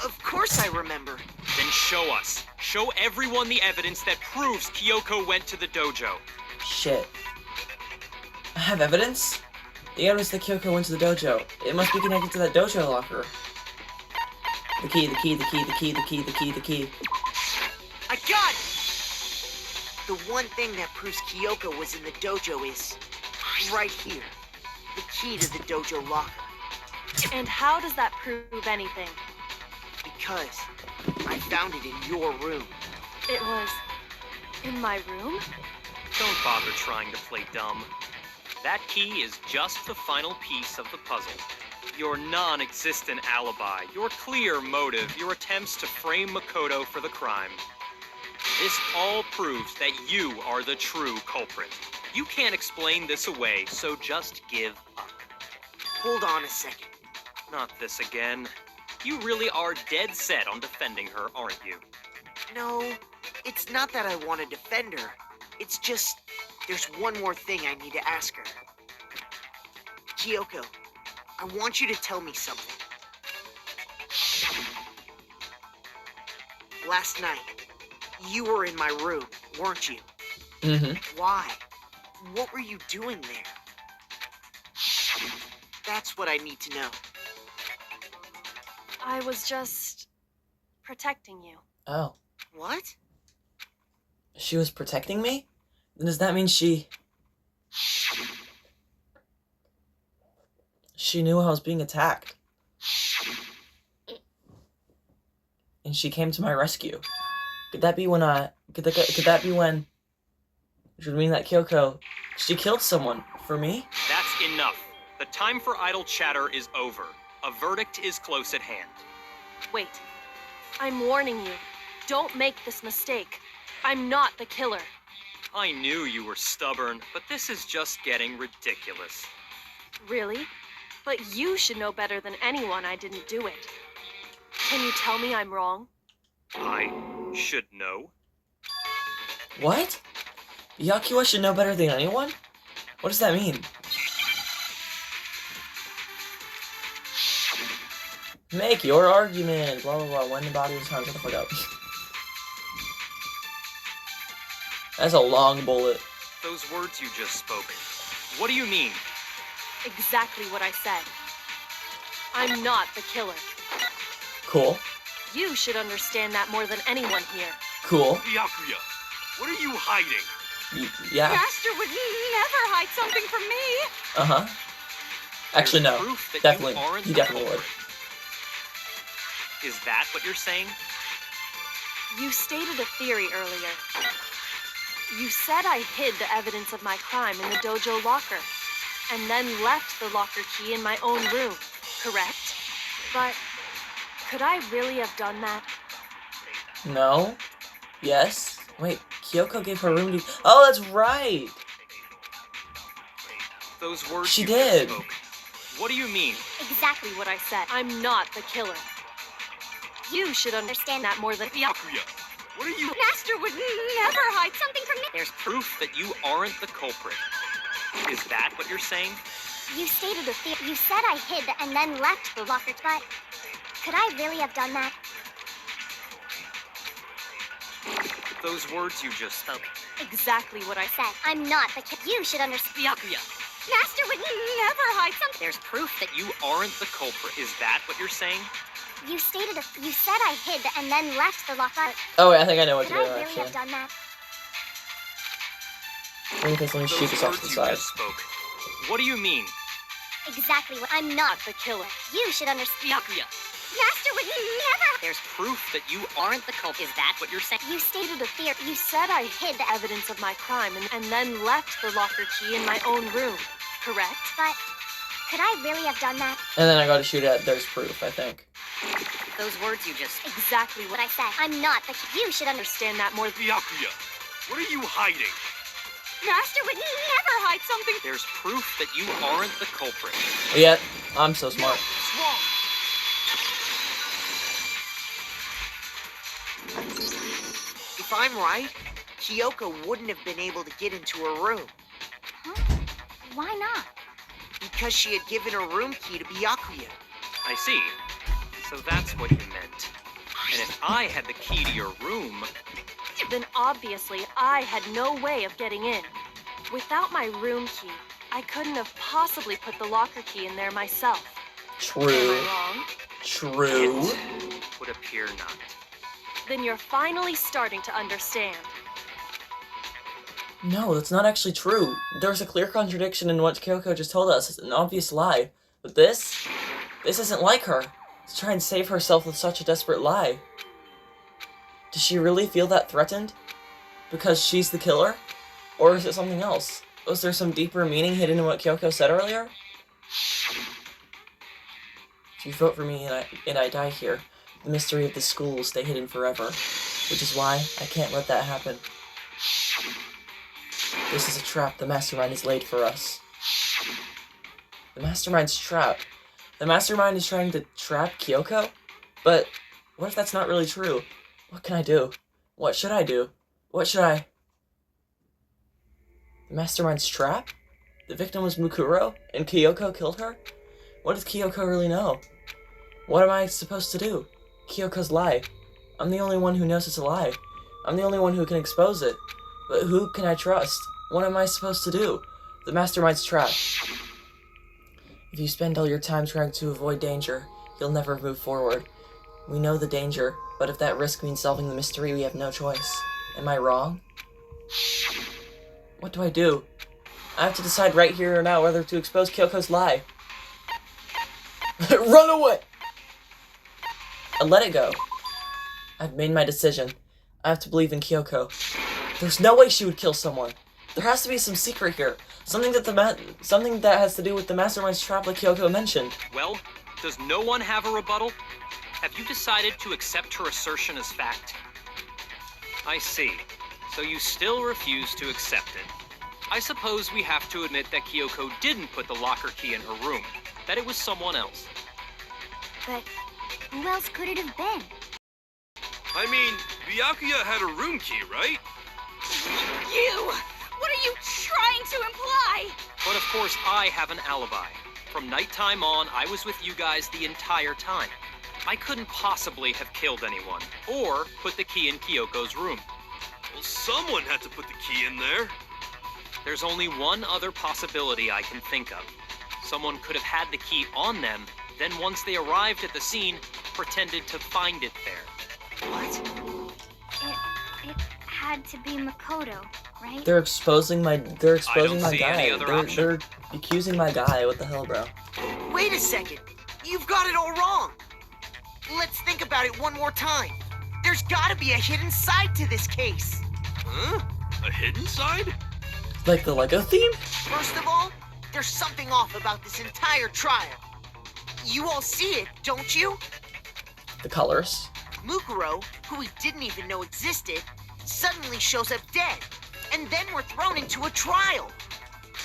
of course I remember. Then show us. Show everyone the evidence that proves Kyoko went to the dojo. Shit. I have evidence? The evidence that Kyoko went to the dojo. It must be connected to that dojo locker. The key, the key, the key, the key, the key, the key, the key. I got it! The one thing that proves Kyoko was in the dojo is right here. The key to the dojo locker. And how does that prove anything? Because I found it in your room. It was in my room? Don't bother trying to play dumb. That key is just the final piece of the puzzle. Your non-existent alibi, your clear motive, your attempts to frame Makoto for the crime. This all proves that you are the true culprit. You can't explain this away, so just give up. Hold on a second. Not this again. You really are dead set on defending her, aren't you? No, it's not that I want to defend her. It's just, there's one more thing I need to ask her. Kyoko, I want you to tell me something. Last night, you were in my room, weren't you? Mm-hmm. Why? What were you doing there? That's what I need to know. I was just protecting you. Oh. What? She was protecting me? Then does that mean she knew I was being attacked? And she came to my rescue. Could that be when could that be when which would mean that Kyoko, she killed someone for me? That's enough. The time for idle chatter is over. A verdict is close at hand. Wait. I'm warning you. Don't make this mistake. I'm not the killer. I knew you were stubborn, but this is just getting ridiculous. Really? But you should know better than anyone I didn't do it. Can you tell me I'm wrong? I should know. What? Yakiwa should know better than anyone? What does that mean? Make your argument. Blah blah blah. When the body was found, shut the fuck up. That's a long bullet. Those words you just spoke. What do you mean? Exactly what I said. I'm not the killer. Cool. You should understand that more than anyone here. Cool. Byakuya, what are you hiding? Yeah. Master would never hide something from me. Uh-huh. Actually, There's no. proof that Definitely. You aren't He the definitely would. culprit. Is that what you're saying? You stated a theory earlier. You said I hid the evidence of my crime in the dojo locker, and then left the locker key in my own room, correct? But could I really have done that? No. Yes. Wait, Kyoko gave her room to... Oh, that's right! Those words She you did. just spoke. What do you mean? Exactly what I said. I'm not the killer. You should understand that more than... Byakuya, what are you... Master would never hide something from me. There's proof that you aren't the culprit. Is that what you're saying? You stated a theory. You said I hid and then left the locker, but could I really have done that? Those words you just spoke. Exactly what I said. Said I'm not the kid. You should understand. Byakuya, Master would never hide something. there's proof that you aren't the culprit. Is that what you're saying? You stated you said I hid and then left the locker. Oh, wait, I think I know what Could to do, I really actually. have done that? Let me shoot Those this off to words the you side. just spoke. What do you mean? Exactly what I'm not. the killer. You should understand. Byakuya, Master would never. there's proof that you aren't the culprit. Is that what you're saying? You stated a theory. You said I hid the evidence of my crime and then left the locker key in my own room, correct? But could I really have done that? And then I gotta shoot at There's Proof, I think. Those words you just... Exactly what What I said. I'm not the kid. You should understand. understand that more. Byakuya, what are you hiding? Master would never hide something. There's proof that you aren't the culprit. Yeah, I'm so smart. What's wrong? If I'm right, Kyoko wouldn't have been able to get into her room Why not? because she had given her room key to Byakuya. I see. So that's what you meant. And if I had the key to your room, Then obviously I had no way of getting in. Without my room key, I couldn't have possibly put the locker key in there myself. Am True. I wrong? True. it would appear not. Then you're finally starting to understand. No, that's not actually true. There's a clear contradiction in what Kyoko just told us. It's an obvious lie. But this isn't like her. To try and save herself with such a desperate lie. Does she really feel that threatened? Because she's the killer? Or is it something else? Was there some deeper meaning hidden in what Kyoko said earlier? If you vote for me and I die here, the mystery of the school will stay hidden forever. Which is why I can't let that happen. This is a trap the mastermind has laid for us. The mastermind's trap. The mastermind is trying to trap Kyoko? But what if that's not really true? What can I do? What should I do? What should I... The mastermind's trap? The victim was Mukuro, and Kyoko killed her? What does Kyoko really know? What am I supposed to do? Kyoko's lie. I'm the only one who knows it's a lie. I'm the only one who can expose it. But who can I trust? What am I supposed to do? The mastermind's trap. If you spend all your time trying to avoid danger, you'll never move forward. We know the danger, but if that risk means solving the mystery, we have no choice. Am I wrong? What do I do? I have to decide right here or now whether to expose Kyoko's lie. Run away! And let it go. I've made my decision. I have to believe in Kyoko. There's no way she would kill someone. There has to be some secret here. Something that has to do with the mastermind's trap like Kyoko mentioned. Well, does no one have a rebuttal? Have you decided to accept her assertion as fact? I see. So you still refuse to accept it. I suppose we have to admit that Kyoko didn't put the locker key in her room. That it was someone else. But who else could it have been? I mean, Byakuya had a room key, right? You! What are you trying to imply? But of course, I have an alibi. From nighttime on, I was with you guys the entire time. I couldn't possibly have killed anyone, or put the key in Kyoko's room. Well, someone had to put the key in there. There's only one other possibility I can think of. Someone could have had the key on them, then once they arrived at the scene, pretended to find it there. What? It had to be Makoto, right? They're exposing my see guy. any other They're option. accusing my guy. What the hell, bro? Wait a second. You've got it all wrong. Let's think about it one more time. There's gotta be a hidden side to this case. Huh? A hidden side? Like the Lego theme? First of all, there's something off about this entire trial. You all see it, don't you? The colors. Mukuro, who we didn't even know existed, suddenly shows up dead. And then we're thrown into a trial.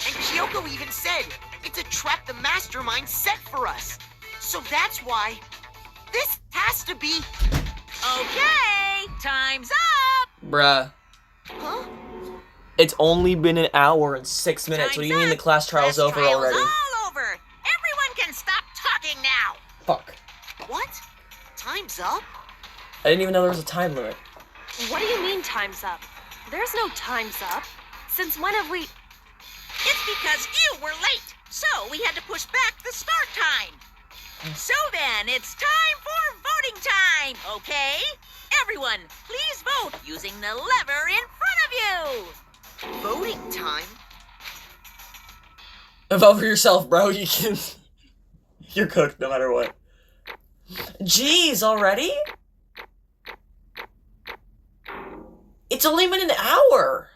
And Kyoko even said it's a trap the mastermind set for us. So that's why this has to be... Okay, time's up. Bruh. Huh? It's only been an hour and 6 minutes. What do you mean the class trial's over Class already? all over. Everyone can stop talking now. Fuck. What? Time's up? I didn't even know there was a time limit. What do you mean time's up? There's no time's up. Since when have we... It's because you were late, so we had to push back the start time. So then, it's time for voting time, okay? Everyone, please vote using the lever in front of you. Voting time? Vote for yourself, bro. You can... You're cooked no matter what. Jeez, already? It's only been an hour!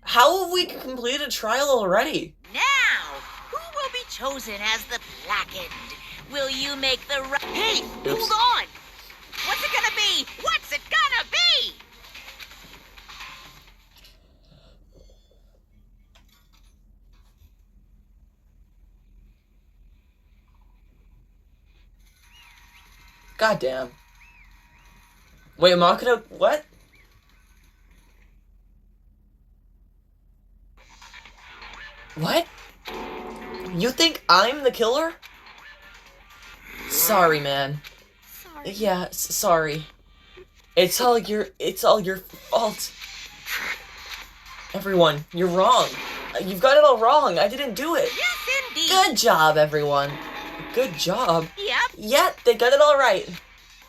How have we completed a trial already? Now, who will be chosen as the blackened? Will you make the right... Hey, Oops. hold on! What's it gonna be? What's it gonna be? Goddamn. Wait, Makoto... What? What? You think I'm the killer? Sorry, man. Sorry. Yeah, sorry. It's all your fault. Everyone, you're wrong. You've got it all wrong. I didn't do it. Yes, indeed. Good job, everyone. Good job. Yep. Yeah, they got it all right.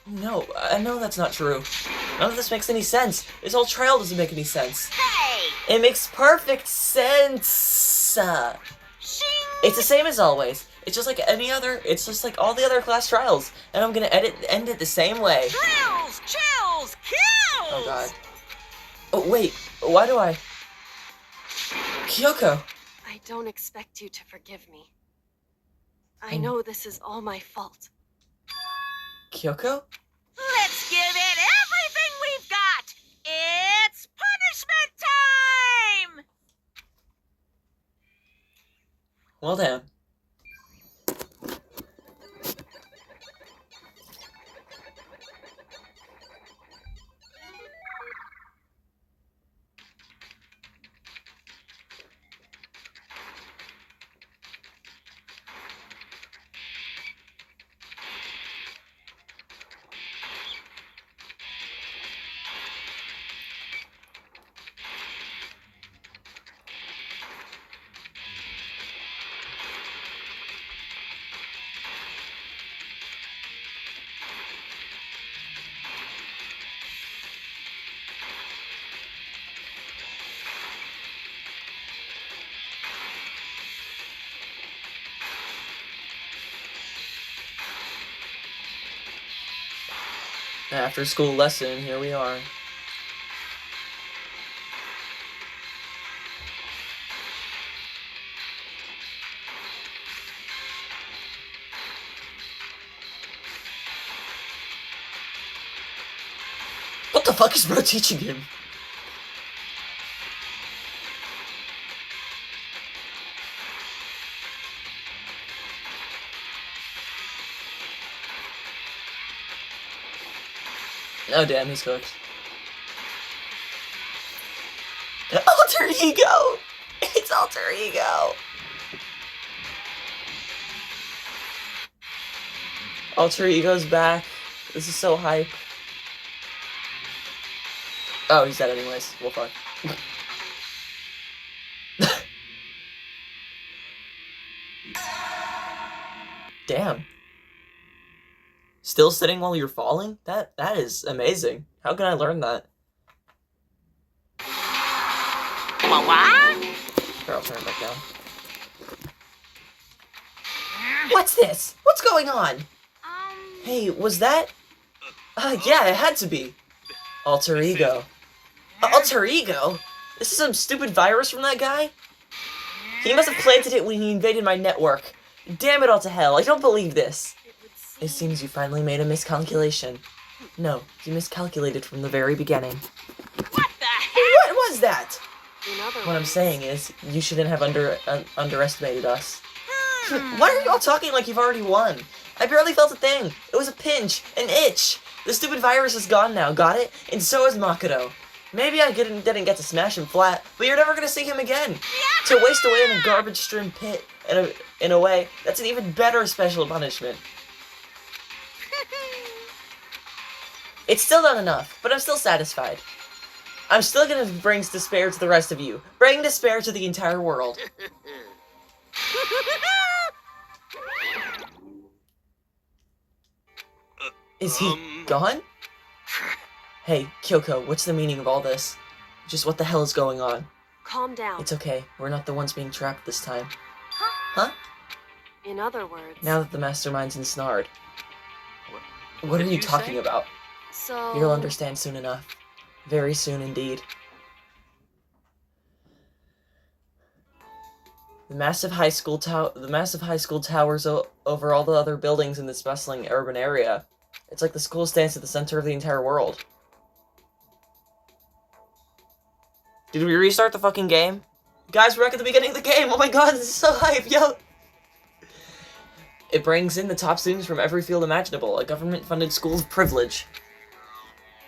No, I know that's not true. None of this makes any sense. This whole trial doesn't make any sense. Hey! It makes perfect sense. Shing! It's the same as always. It's just like any other. It's just like all the other class trials, and I'm gonna end it the same way. Thrills, chills, kills! Oh god. Oh wait, why do I? Kyoko. I don't expect you to forgive me. I know this is all my fault. Kyoko? Let's give it everything we've got! It's punishment time! Well, damn. After school lesson, here we are. What the fuck is bro teaching him? Oh damn, he's cooked. Alter ego! It's alter ego! Alter Ego's back. This is so hype. Oh, he's dead anyways. Well, fine. Damn. Still sitting while you're falling? That is amazing. How can I learn that? What? Here, I'll turn it back down. What's this? What's going on? Hey, was that? Yeah, it had to be. Alter Ego. Alter Ego? This is some stupid virus from that guy? He must have planted it when he invaded my network. Damn it all to hell, I don't believe this. It seems you finally made a miscalculation. No, you miscalculated from the very beginning. What the heck? What was that? In other What I'm words, saying is, you shouldn't have underestimated us. Why are you all talking like you've already won? I barely felt a thing. It was a pinch, an itch. The stupid virus is gone now, got it? And so is Makoto. Maybe I didn't get to smash him flat, but you're never gonna see him again. To waste away in a garbage-strewn pit, in a way, that's an even better special punishment. It's still not enough, but I'm still satisfied. I'm still gonna bring despair to the rest of you. Bring despair to the entire world. Is he gone? Hey, Kyoko, what's the meaning of all this? Just what the hell is going on? calm down. It's okay. We're not the ones being trapped this time. Huh? In other words, Now that the mastermind's ensnared. What are did you you talking say? about? so You'll understand soon enough. Very soon indeed. The massive high school towers over all the other buildings in this bustling urban area. It's like the school stands at the center of the entire world. Did we restart the fucking game? Guys, we're back at the beginning of the game! Oh my god, this is so hype, yo! It brings in the top students from every field imaginable, a government-funded school of privilege.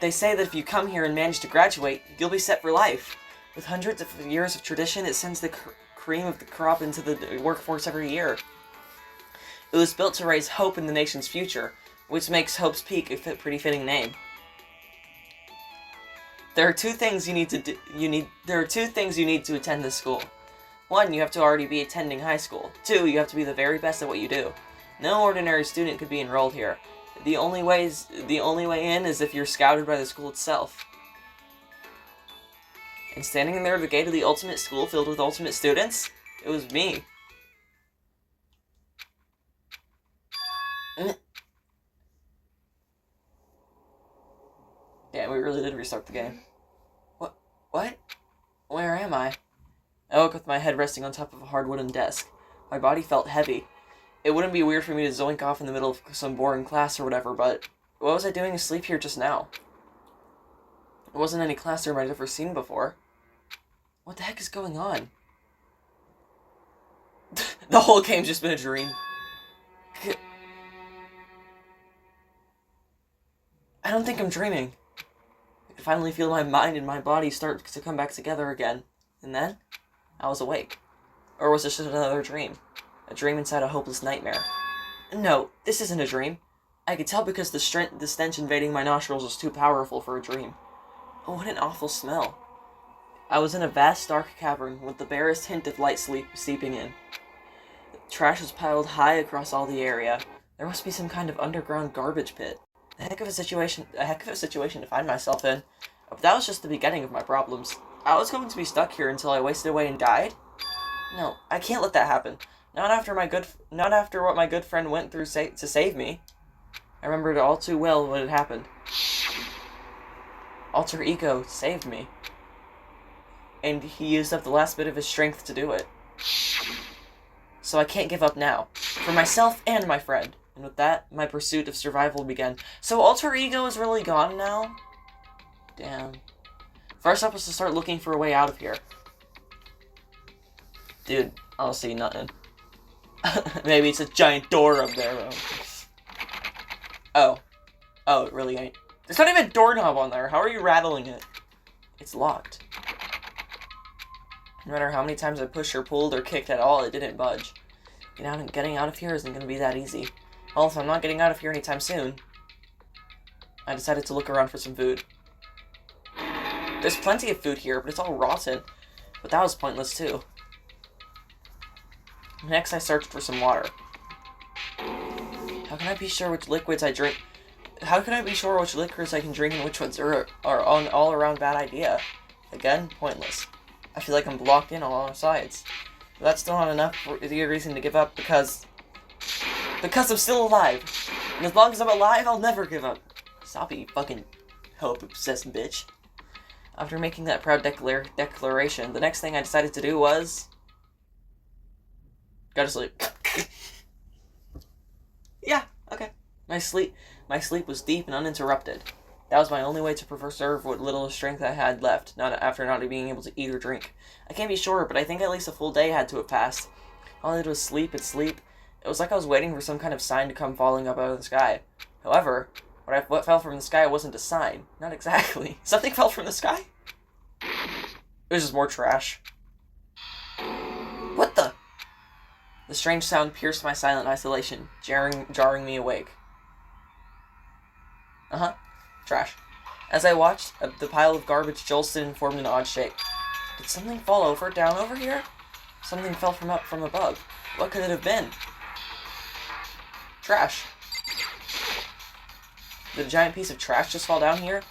They say that if you come here and manage to graduate, you'll be set for life. With hundreds of years of tradition, it sends the cream of the crop into the workforce every year. It was built to raise hope in the nation's future, which makes Hope's Peak a pretty fitting name. There are two things you need to attend this school. One, you have to already be attending high school. Two, you have to be the very best at what you do. No ordinary student could be enrolled here. The only way in is if you're scouted by the school itself. And standing there at the gate of the ultimate school filled with ultimate students, it was me. Yeah, we really did restart the game. What? Where am I? I woke with my head resting on top of a hard wooden desk. My body felt heavy. It wouldn't be weird for me to zoink off in the middle of some boring class or whatever, but what was I doing asleep here just now? It wasn't any classroom I'd ever seen before. What the heck is going on? The whole game's just been a dream. I don't think I'm dreaming. I could finally feel my mind and my body start to come back together again. And then, I was awake. Or was this just another dream? A dream inside a hopeless nightmare? No, this isn't a dream. I could tell because the stench invading my nostrils was too powerful for a dream. Oh, what an awful smell. I was in a vast dark cavern with the barest hint of light seeping in. Trash was piled high across all the area. There must be some kind of underground garbage pit. A heck of a situation to find myself in. But that was just the beginning of my problems. I was going to be stuck here until I wasted away and died? No, I can't let that happen. Not after what my good friend went through to save me. I remembered all too well what had happened. Alter Ego saved me. And he used up the last bit of his strength to do it. So I can't give up now. For myself and my friend. And with that, my pursuit of survival began. So Alter Ego is really gone now? Damn. First up was to start looking for a way out of here. Dude, I don't see nothing. Maybe it's a giant door up there. Oh. Oh, it really ain't. There's not even a doorknob on there. How are you rattling it? It's locked. No matter how many times I pushed or pulled or kicked at all, it didn't budge. Getting out of here isn't going to be that easy. Well, if I'm not getting out of here anytime soon, I decided to look around for some food. There's plenty of food here, but it's all rotten. But that was pointless too. Next, I searched for some water. How can I be sure which liquids I drink? How can I be sure which liquors I can drink and which ones are an all-around bad idea? Again, pointless. I feel like I'm blocked in on all sides. But that's still not enough for the reason to give up because I'm still alive. And as long as I'm alive, I'll never give up. Stop it, you fucking hope-obsessed bitch. After making that proud declaration, the next thing I decided to do was go to sleep. Yeah, okay. My sleep was deep and uninterrupted. That was my only way to preserve what little strength I had left, after not being able to eat or drink. I can't be sure, but I think at least a full day had to have passed. All I did was sleep and sleep. It was like I was waiting for some kind of sign to come falling up out of the sky. However, what fell from the sky wasn't a sign. Not exactly. Something fell from the sky? It was just more trash. What the? The strange sound pierced my silent isolation, jarring me awake. Trash. As I watched, the pile of garbage jolted and formed an odd shape. Did something fall down over here? Something fell from above. What could it have been? Trash. Did a giant piece of trash just fall down here?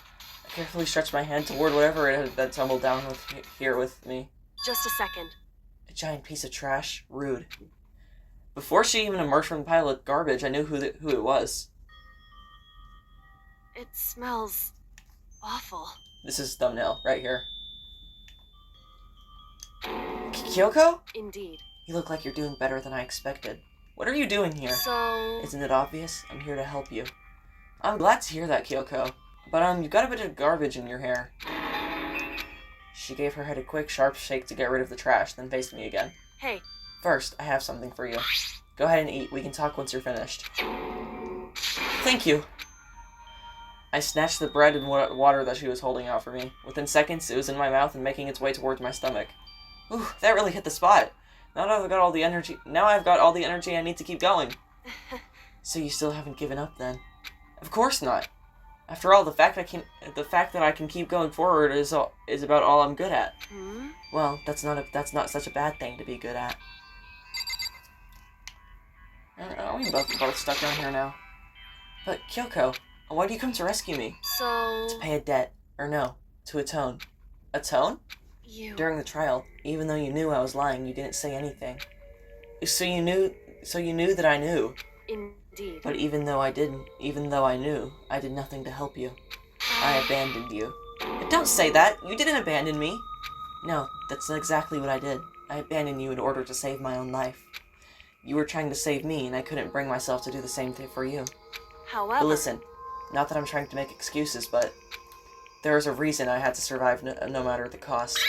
I carefully stretched my hand toward whatever it had tumbled down here with me. Just a second. A giant piece of trash? Rude. Before she even emerged from the pile of garbage, I knew who it was. It smells awful. This is thumbnail, right here. Kyoko? Indeed. You look like you're doing better than I expected. What are you doing here? So... Isn't it obvious? I'm here to help you. I'm glad to hear that, Kyoko. But, you've got a bit of garbage in your hair. She gave her head a quick, sharp shake to get rid of the trash, then faced me again. Hey. First, I have something for you. Go ahead and eat. We can talk once you're finished. Thank you. I snatched the bread and water that she was holding out for me. Within seconds, it was in my mouth and making its way towards my stomach. Ooh, that really hit the spot. Now I've got all the energy I need to keep going. So you still haven't given up then? Of course not. After all, the fact that I can keep going forward is about all I'm good at. Hmm? Well, that's not such a bad thing to be good at. Are we both stuck down here now? But Kyoko, why do you come to rescue me? So... To pay a debt. Or no, to atone. Atone? You... During the trial, even though you knew I was lying, you didn't say anything. So you knew that I knew. Indeed. But even though I knew, I did nothing to help you. I abandoned you. But don't say that! You didn't abandon me! No, that's exactly what I did. I abandoned you in order to save my own life. You were trying to save me, and I couldn't bring myself to do the same thing for you. However... But listen, not that I'm trying to make excuses, but there is a reason I had to survive no matter the cost.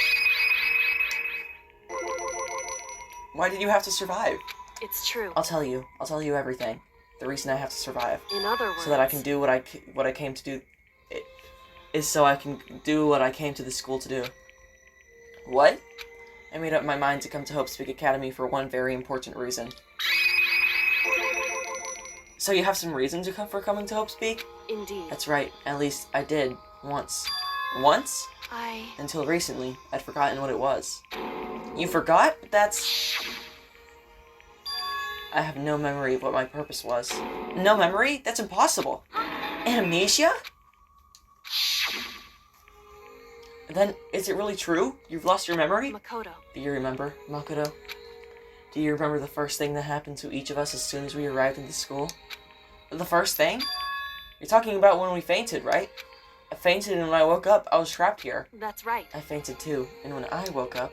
Why did you have to survive? It's true. I'll tell you everything. The reason I have to survive. In other words... So that I can do what I came to do. Is so I can do what I came to the school to do. What? I made up my mind to come to Hope Speak Academy for one very important reason. So you have some reason for coming to Hope Speak? Indeed. That's right. At least I did. Once. Once? I... Until recently, I'd forgotten what it was. You forgot? That's... I have no memory of what my purpose was. No memory? That's impossible. Amnesia? Then, is it really true? You've lost your memory? Makoto. Do you remember, Makoto? Do you remember the first thing that happened to each of us as soon as we arrived in the school? The first thing? You're talking about when we fainted, right? I fainted, and when I woke up, I was trapped here. That's right. I fainted too, and when I woke up,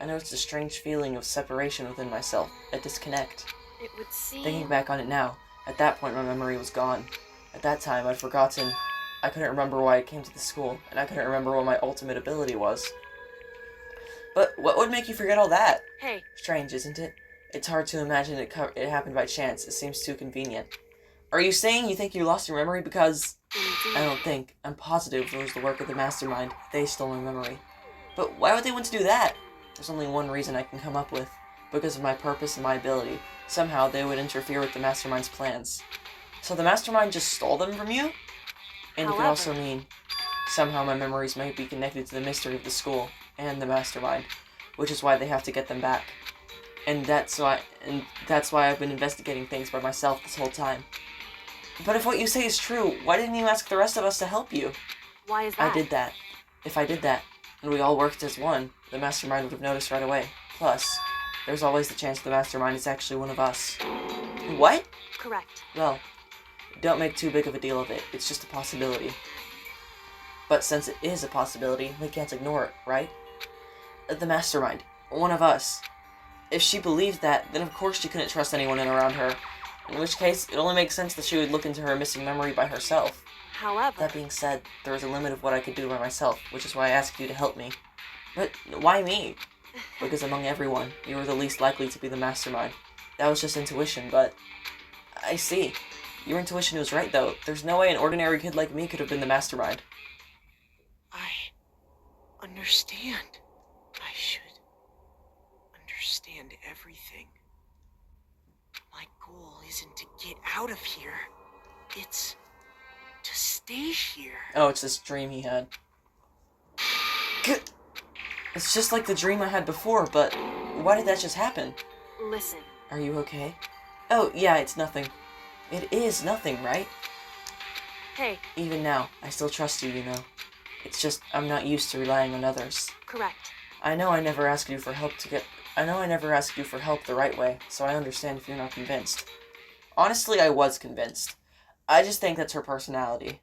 I noticed a strange feeling of separation within myself, a disconnect. It would seem... Thinking back on it now, at that point my memory was gone. At that time, I'd forgotten. I couldn't remember why I came to the school, and I couldn't remember what my ultimate ability was. But what would make you forget all that? Hey. Strange, isn't it? It's hard to imagine it happened by chance. It seems too convenient. Are you saying you think you lost your memory because... Indeed. I don't think. I'm positive it was the work of the mastermind. They stole my memory. But why would they want to do that? There's only one reason I can come up with. because of my purpose and my ability. Somehow, they would interfere with the Mastermind's plans. So the Mastermind just stole them from you? And it could also mean, somehow my memories might be connected to the mystery of the school and the Mastermind, which is why they have to get them back. And that's why I've been investigating things by myself this whole time. But if what you say is true, why didn't you ask the rest of us to help you? Why is that? I did that. If I did that, and we all worked as one, the Mastermind would have noticed right away. Plus, there's always the chance the Mastermind is actually one of us. What? Correct. Well, don't make too big of a deal of it. It's just a possibility. But since it is a possibility, we can't ignore it, right? The Mastermind. One of us. If she believed that, then of course she couldn't trust anyone in around her. In which case, it only makes sense that she would look into her missing memory by herself. However... That being said, there is a limit of what I could do by myself, which is why I asked you to help me. But why me? Because among everyone, you were the least likely to be the Mastermind. That was just intuition, but... I see. Your intuition was right, though. There's no way an ordinary kid like me could have been the Mastermind. I understand. I should understand everything. My goal isn't to get out of here. It's to stay here. Oh, it's this dream he had. It's just like the dream I had before, but why did that just happen? Listen. Are you okay? Oh, yeah, it's nothing. It is nothing, right? Hey. Even now, I still trust you, you know. It's just, I'm not used to relying on others. Correct. I know I never asked you for help the right way, so I understand if you're not convinced. Honestly, I was convinced. I just think that's her personality.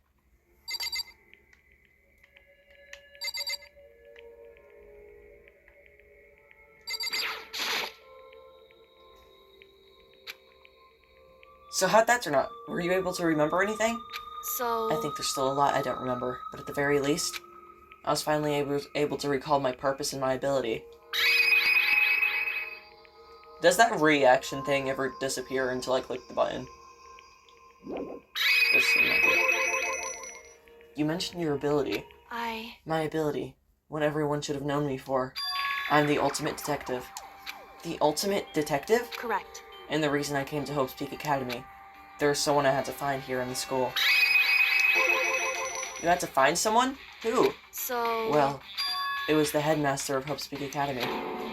So how'd that turn out? Were you able to remember anything? So... I think there's still a lot I don't remember, but at the very least, I was finally able to recall my purpose and my ability. Does that reaction thing ever disappear until I click the button? Doesn't seem like it. You mentioned your ability. My ability. What everyone should have known me for. I'm the ultimate detective. The ultimate detective? Correct. And the reason I came to Hope's Peak Academy. There's someone I had to find here in the school. You had to find someone? Who? So... Well, it was the headmaster of Hope's Peak Academy.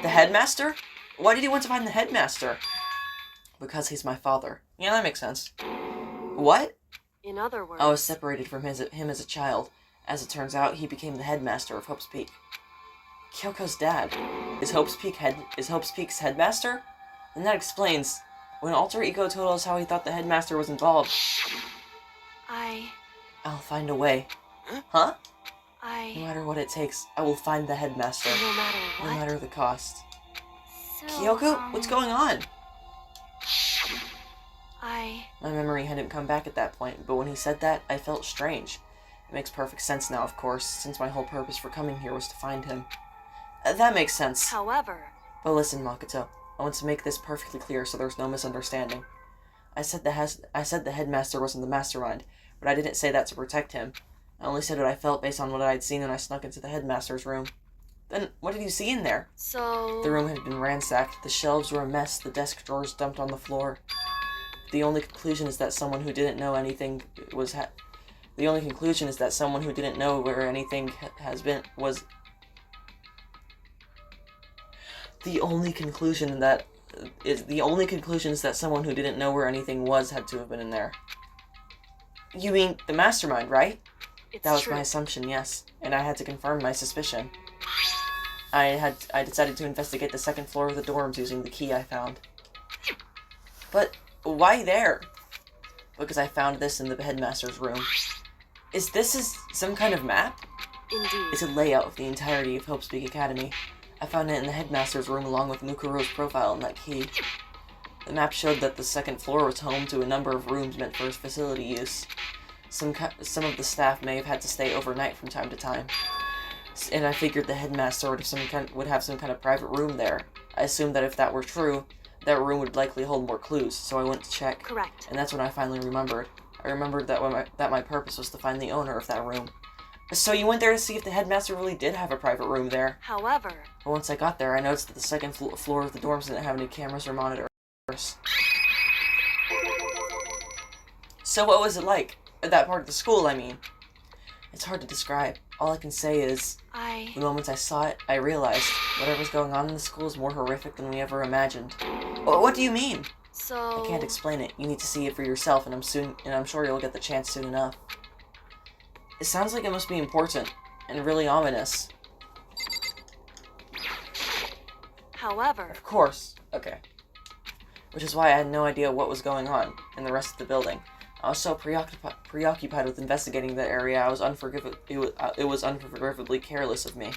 The headmaster? Why did he want to find the headmaster? Because he's my father. Yeah, that makes sense. What? In other words... I was separated from him as a child. As it turns out, he became the headmaster of Hope's Peak. Kyoko's dad. Is Hope's Peak's headmaster? And that explains... When Alter Ego told us how he thought the headmaster was involved... I'll find a way. Huh? No matter what it takes, I will find the headmaster. No matter what? No matter the cost. So, Kyoko, what's going on? I... My memory hadn't come back at that point, but when he said that, I felt strange. It makes perfect sense now, of course, since my whole purpose for coming here was to find him. That makes sense. However... But listen, Makoto, I want to make this perfectly clear so there's no misunderstanding. I said the headmaster wasn't the mastermind, but I didn't say that to protect him. I only said what I felt based on what I had seen when I snuck into the headmaster's room. Then, what did you see in there? So... The room had been ransacked, the shelves were a mess, the desk drawers dumped on the floor. The only conclusion is that someone who didn't know anything was The only conclusion is that someone who didn't know where anything has been was... The only conclusion is that someone who didn't know where anything was had to have been in there. You mean the mastermind, right? That was my assumption, yes, and I had to confirm my suspicion. I decided to investigate the second floor of the dorms using the key I found. But why there? Because I found this in the headmaster's room. Is this some kind of map? Indeed. It's a layout of the entirety of Hope's Peak Academy. I found it in the headmaster's room along with Mukuro's profile and that key. The map showed that the second floor was home to a number of rooms meant for his facility use. Some of the staff may have had to stay overnight from time to time. And I figured the headmaster would have some kind of private room there. I assumed that if that were true, that room would likely hold more clues, so I went to check. Correct. And that's when I finally remembered. I remembered that my purpose was to find the owner of that room. So you went there to see if the headmaster really did have a private room there. However, But once I got there, I noticed that the second floor of the dorms didn't have any cameras or monitors. So what was it like? At that part of the school, I mean. It's hard to describe. All I can say is, the moment I saw it, I realized whatever's going on in the school is more horrific than we ever imagined. What do you mean? So... I can't explain it. You need to see it for yourself, and I'm sure you'll get the chance soon enough. It sounds like it must be important, and really ominous. However... Of course. Okay. Which is why I had no idea what was going on in the rest of the building. I was so preoccupied with investigating that area, it was unforgivably careless of me.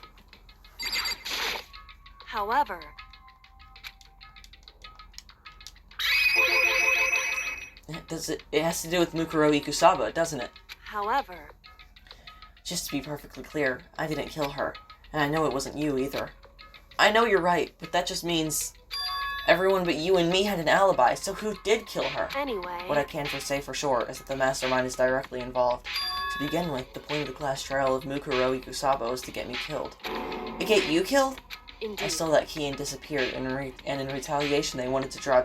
However... It has to do with Mukuro Ikusaba, doesn't it? However... Just to be perfectly clear, I didn't kill her, and I know it wasn't you either. I know you're right, but that just means everyone but you and me had an alibi, so who did kill her? Anyway... What I can say for sure is that the mastermind is directly involved. To begin with, the point of the class trial of Mukuro Ikusaba was to get me killed. To get you killed? Indeed. I stole that key and disappeared, and in retaliation they wanted to draw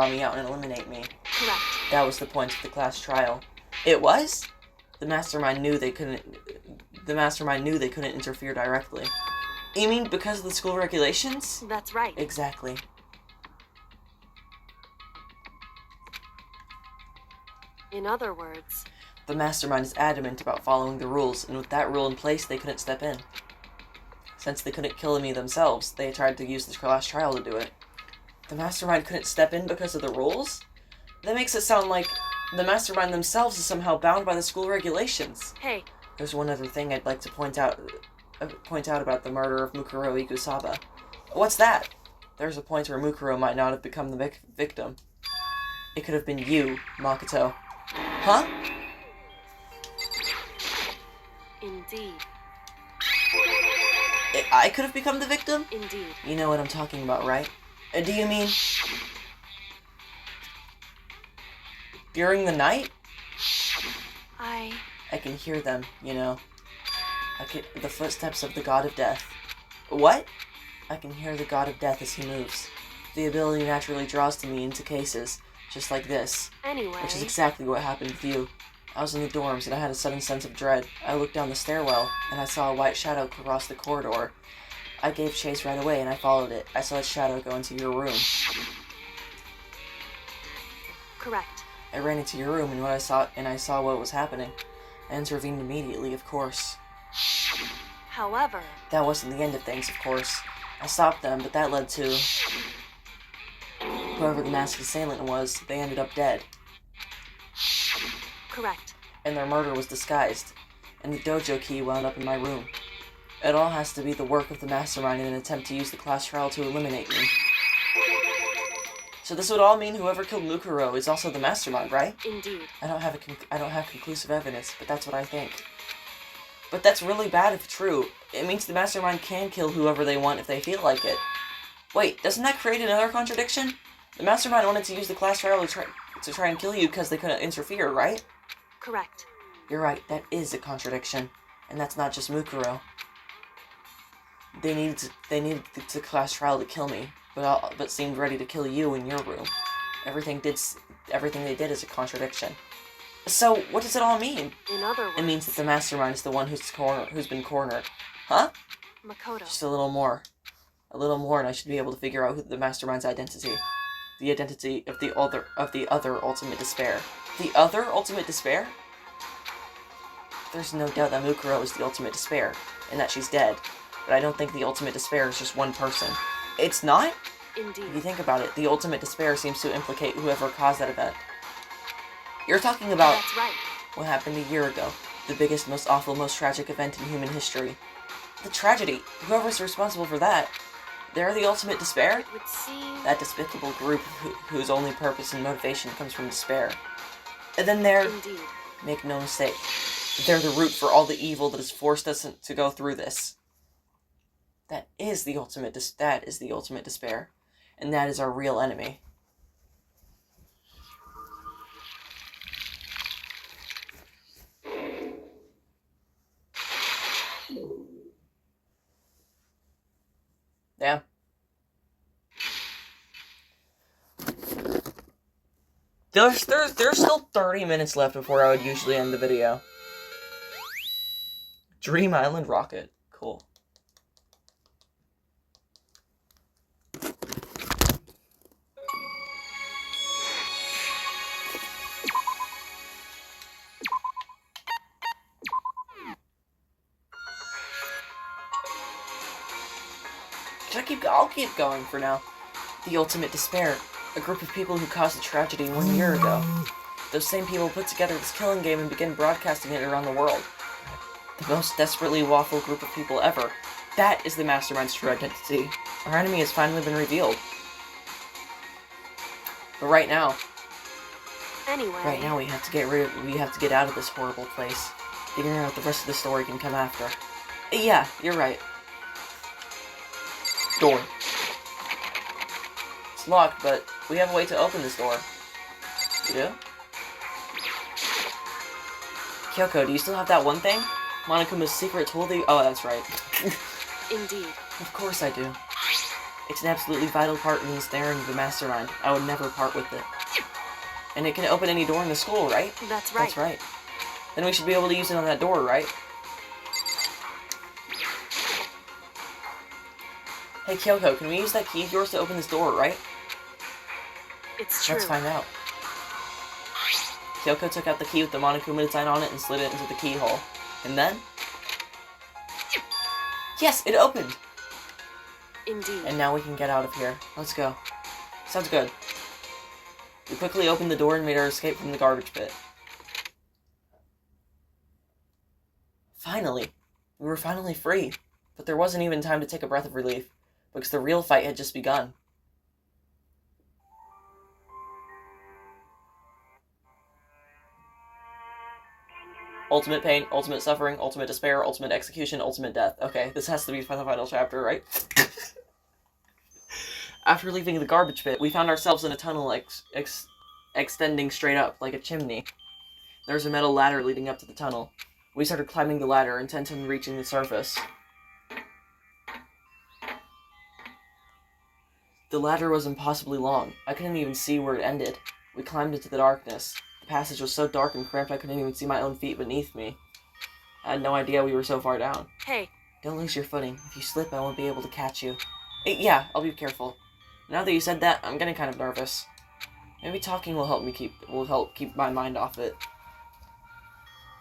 me out and eliminate me. Correct. That was the point of the class trial. It was? The mastermind knew they couldn't interfere directly. You mean because of the school regulations? That's right. Exactly. In other words... The mastermind is adamant about following the rules, and with that rule in place, they couldn't step in. Since they couldn't kill me themselves, they tried to use the class trial to do it. The mastermind couldn't step in because of the rules? That makes it sound like the mastermind themselves is somehow bound by the school regulations. Hey. There's one other thing I'd like to point out about the murder of Mukuro Ikusaba. What's that? There's a point where Mukuro might not have become the victim. It could have been you, Makoto. Huh? Indeed. I could have become the victim? Indeed. You know what I'm talking about, right? Do you mean... during the night? I can hear them, you know. The footsteps of the god of death. What? I can hear the god of death as he moves. The ability naturally draws to me into cases, just like this. Anyway... Which is exactly what happened with you. I was in the dorms, and I had a sudden sense of dread. I looked down the stairwell, and I saw a white shadow cross the corridor. I gave chase right away, and I followed it. I saw a shadow go into your room. Correct. I ran into your room, and I saw what was happening. I intervened immediately, of course. However... That wasn't the end of things, of course. I stopped them, but that led to... whoever the masked assailant was, they ended up dead. Correct. And their murder was disguised, and the dojo key wound up in my room. It all has to be the work of the mastermind in an attempt to use the class trial to eliminate me. So this would all mean whoever killed Mukuro is also the mastermind, right? Indeed. I don't have conclusive evidence, but that's what I think. But that's really bad if true. It means the mastermind can kill whoever they want if they feel like it. Wait, doesn't that create another contradiction? The mastermind wanted to use the class trial to try and kill you because they couldn't interfere, right? Correct. You're right, that is a contradiction. And that's not just Mukuro. They needed the class trial to kill me, but seemed ready to kill you in your room. Everything they did is a contradiction. So, what does it all mean? In other words... It means that the mastermind is the one who's been cornered. Huh? Makoto. Just a little more. A little more and I should be able to figure out who the mastermind's identity. The identity of the other ultimate despair. The other ultimate despair? There's no doubt that Mukuro is the ultimate despair, and that she's dead. But I don't think the ultimate despair is just one person. It's not? Indeed. If you think about it, the ultimate despair seems to implicate whoever caused that event. You're talking about... That's right. What happened a year ago. The biggest, most awful, most tragic event in human history. The tragedy. Whoever's responsible for that. They're the ultimate despair? It would seem... That despicable group whose only purpose and motivation comes from despair. And then they're... Indeed. Make no mistake. They're the root for all the evil that has forced us to go through this. That is the ultimate despair. And that is our real enemy. Yeah. There's still 30 minutes left before I would usually end the video. Dream Island Rocket. Cool. I'll keep going for now. The Ultimate Despair. A group of people who caused a tragedy 1 year ago. Those same people put together this killing game and began broadcasting it around the world. The most desperately lawful group of people ever. That is the Mastermind's true identity. Our enemy has finally been revealed. But right now Anyway. we have to get out of this horrible place. Figuring out the rest of the story can come after. Yeah, you're right. Door. It's locked, but we have a way to open this door. You do? Kyoko, do you still have that one thing? Monokuma's secret tool oh, that's right. Indeed. Of course I do. It's an absolutely vital part in ensnaring the Mastermind. I would never part with it. And it can open any door in the school, right? That's right. That's right. Then we should be able to use it on that door, right? Hey Kyoko, can we use that key of yours to open this door, right? It's true. Let's find out. Kyoko took out the key with the Monokuma design on it and slid it into the keyhole. And then... Yes, it opened! Indeed. And now we can get out of here. Let's go. Sounds good. We quickly opened the door and made our escape from the garbage pit. Finally! We were finally free. But there wasn't even time to take a breath of relief, because the real fight had just begun. Ultimate pain, ultimate suffering, ultimate despair, ultimate execution, ultimate death. Okay, this has to be the final chapter, right? After leaving the garbage pit, we found ourselves in a tunnel extending straight up, like a chimney. There was a metal ladder leading up to the tunnel. We started climbing the ladder, intent on reaching the surface. The ladder was impossibly long. I couldn't even see where it ended. We climbed into the darkness. The passage was so dark and cramped I couldn't even see my own feet beneath me. I had no idea we were so far down. Hey. Don't lose your footing. If you slip, I won't be able to catch you. Yeah, I'll be careful. Now that you said that, I'm getting kind of nervous. Maybe talking will help keep my mind off it.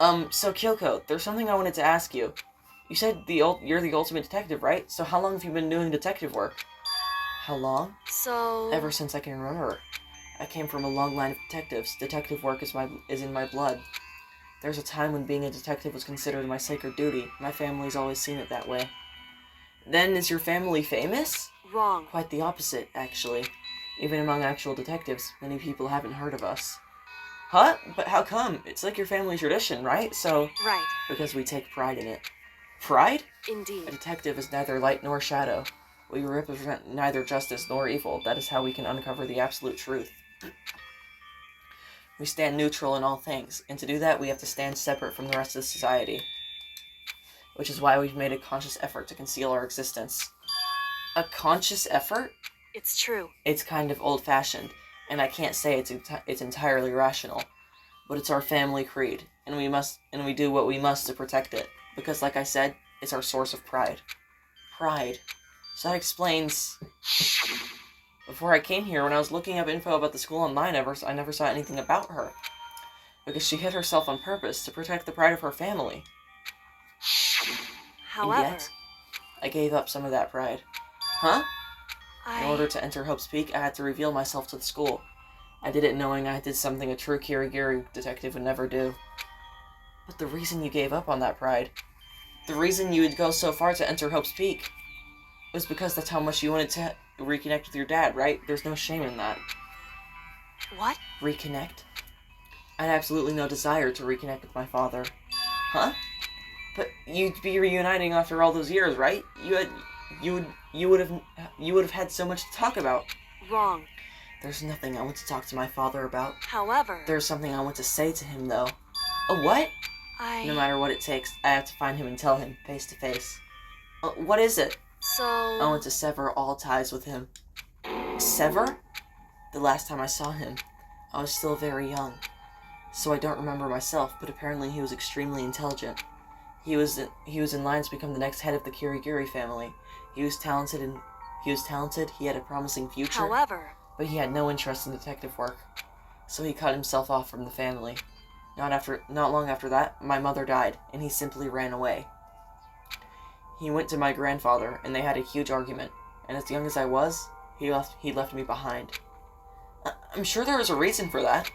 So Kyoko, there's something I wanted to ask you. You said you're the ultimate detective, right? So how long have you been doing detective work? How long? So... Ever since I can remember. I came from a long line of detectives. Detective work is in my blood. There's a time when being a detective was considered my sacred duty. My family's always seen it that way. Then, is your family famous? Wrong. Quite the opposite, actually. Even among actual detectives, many people haven't heard of us. Huh? But how come? It's like your family tradition, right? So... Right. Because we take pride in it. Pride? Indeed. A detective is neither light nor shadow. We represent neither justice nor evil. That is how we can uncover the absolute truth. We stand neutral in all things, and to do that we have to stand separate from the rest of society. Which is why we've made a conscious effort to conceal our existence. A conscious effort? It's true. It's kind of old-fashioned, and I can't say it's entirely rational. But it's our family creed, and we do what we must to protect it. Because like I said, it's our source of pride. Pride. So that explains... Before I came here, when I was looking up info about the school online, I never saw anything about her. Because she hid herself on purpose to protect the pride of her family. However... And yet, I gave up some of that pride. Huh? In order to enter Hope's Peak, I had to reveal myself to the school. I did it knowing I did something a true Kirigiri detective would never do. But the reason you gave up on that pride, the reason you would go so far to enter Hope's Peak, was because that's how much you wanted to reconnect with your dad, right? There's no shame in that. What? Reconnect? I had absolutely no desire to reconnect with my father. Huh? But you'd be reuniting after all those years, right? You would have had so much to talk about. Wrong. There's nothing I want to talk to my father about. However... There's something I want to say to him, though. A what? No matter what it takes, I have to find him and tell him, face to face. What is it? So... I want to sever all ties with him. Sever? The last time I saw him, I was still very young. So I don't remember myself, but apparently he was extremely intelligent. He was in line to become the next head of the Kirigiri family. He was talented, he had a promising future. However... But he had no interest in detective work. So he cut himself off from the family. Not long after that, my mother died, and he simply ran away. He went to my grandfather, and they had a huge argument. And as young as I was, he left me behind. I'm sure there was a reason for that.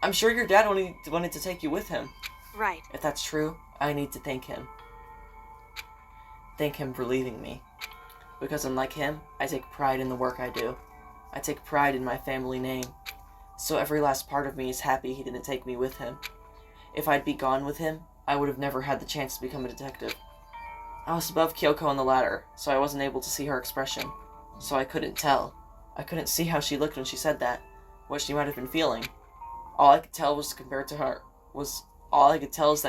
I'm sure your dad wanted to take you with him. Right. If that's true, I need to thank him. Thank him for leaving me. Because unlike him, I take pride in the work I do. I take pride in my family name. So every last part of me is happy he didn't take me with him. If I'd be gone with him, I would have never had the chance to become a detective. I was above Kyoko on the ladder, so I wasn't able to see her expression. So I couldn't tell. I couldn't see how she looked when she said that, what she might have been feeling. All I could tell is that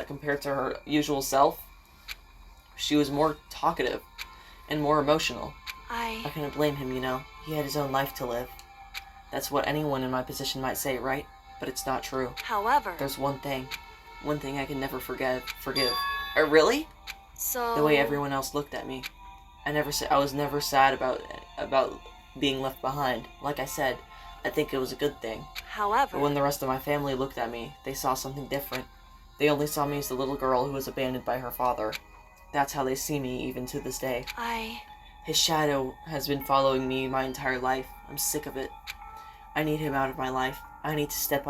compared to her usual self, she was more talkative and more emotional. I couldn't blame him, you know. He had his own life to live. That's what anyone in my position might say, right? But it's not true. However... There's one thing I can never forgive. Really? So... The way everyone else looked at me. I was never sad about being left behind. Like I said, I think it was a good thing. However... But when the rest of my family looked at me, they saw something different. They only saw me as the little girl who was abandoned by her father. That's how they see me even to this day. His shadow has been following me my entire life. I'm sick of it. I need him out of my life. I need to step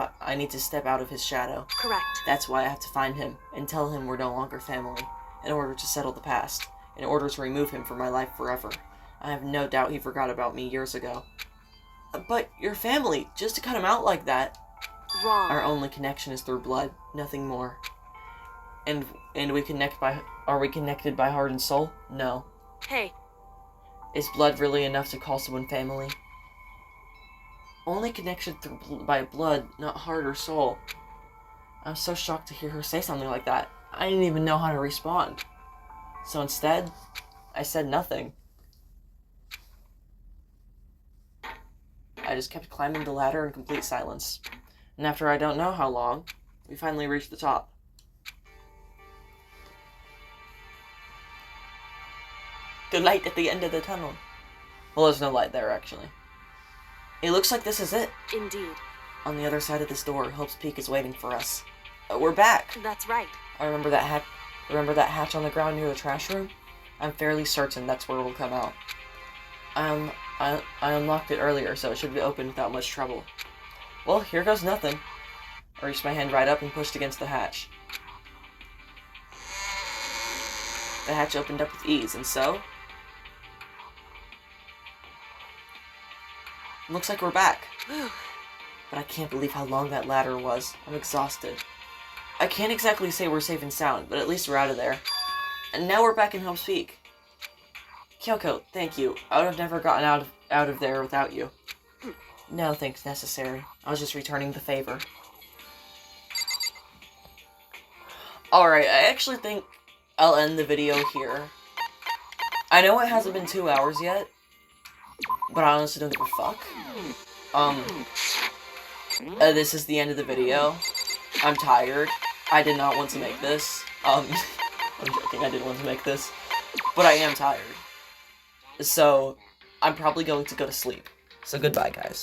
out of his shadow. Correct. That's why I have to find him and tell him we're no longer family, in order to settle the past, in order to remove him from my life forever. I have no doubt he forgot about me years ago. But your family, just to cut him out like that. Wrong. Our only connection is through blood, nothing more. And are we connected by heart and soul? No. Hey. Is blood really enough to call someone family? Only connection by blood, not heart or soul. I'm so shocked to hear her say something like that. I didn't even know how to respond. So instead, I said nothing. I just kept climbing the ladder in complete silence. And after I don't know how long, we finally reached the top. The light at the end of the tunnel. Well, there's no light there, actually. It looks like this is it. Indeed. On the other side of this door, Hope's Peak is waiting for us. We're back! That's right. I remember that hatch on the ground near the trash room? I'm fairly certain that's where we'll come out. I unlocked it earlier, so it should be open without much trouble. Well, here goes nothing. I reached my hand right up and pushed against the hatch. The hatch opened up with ease, and so... Looks like we're back. But I can't believe how long that ladder was. I'm exhausted. I can't exactly say we're safe and sound, but at least we're out of there. And now we're back in Hope's Peak. Kyoko, thank you. I would have never gotten out of there without you. No thanks necessary. I was just returning the favor. Alright, I actually think I'll end the video here. I know it hasn't been 2 hours yet, but I honestly don't give a fuck. This is the end of the video. I'm tired. I did not want to make this. I'm joking, I didn't want to make this. But I am tired. So, I'm probably going to go to sleep. So goodbye, guys.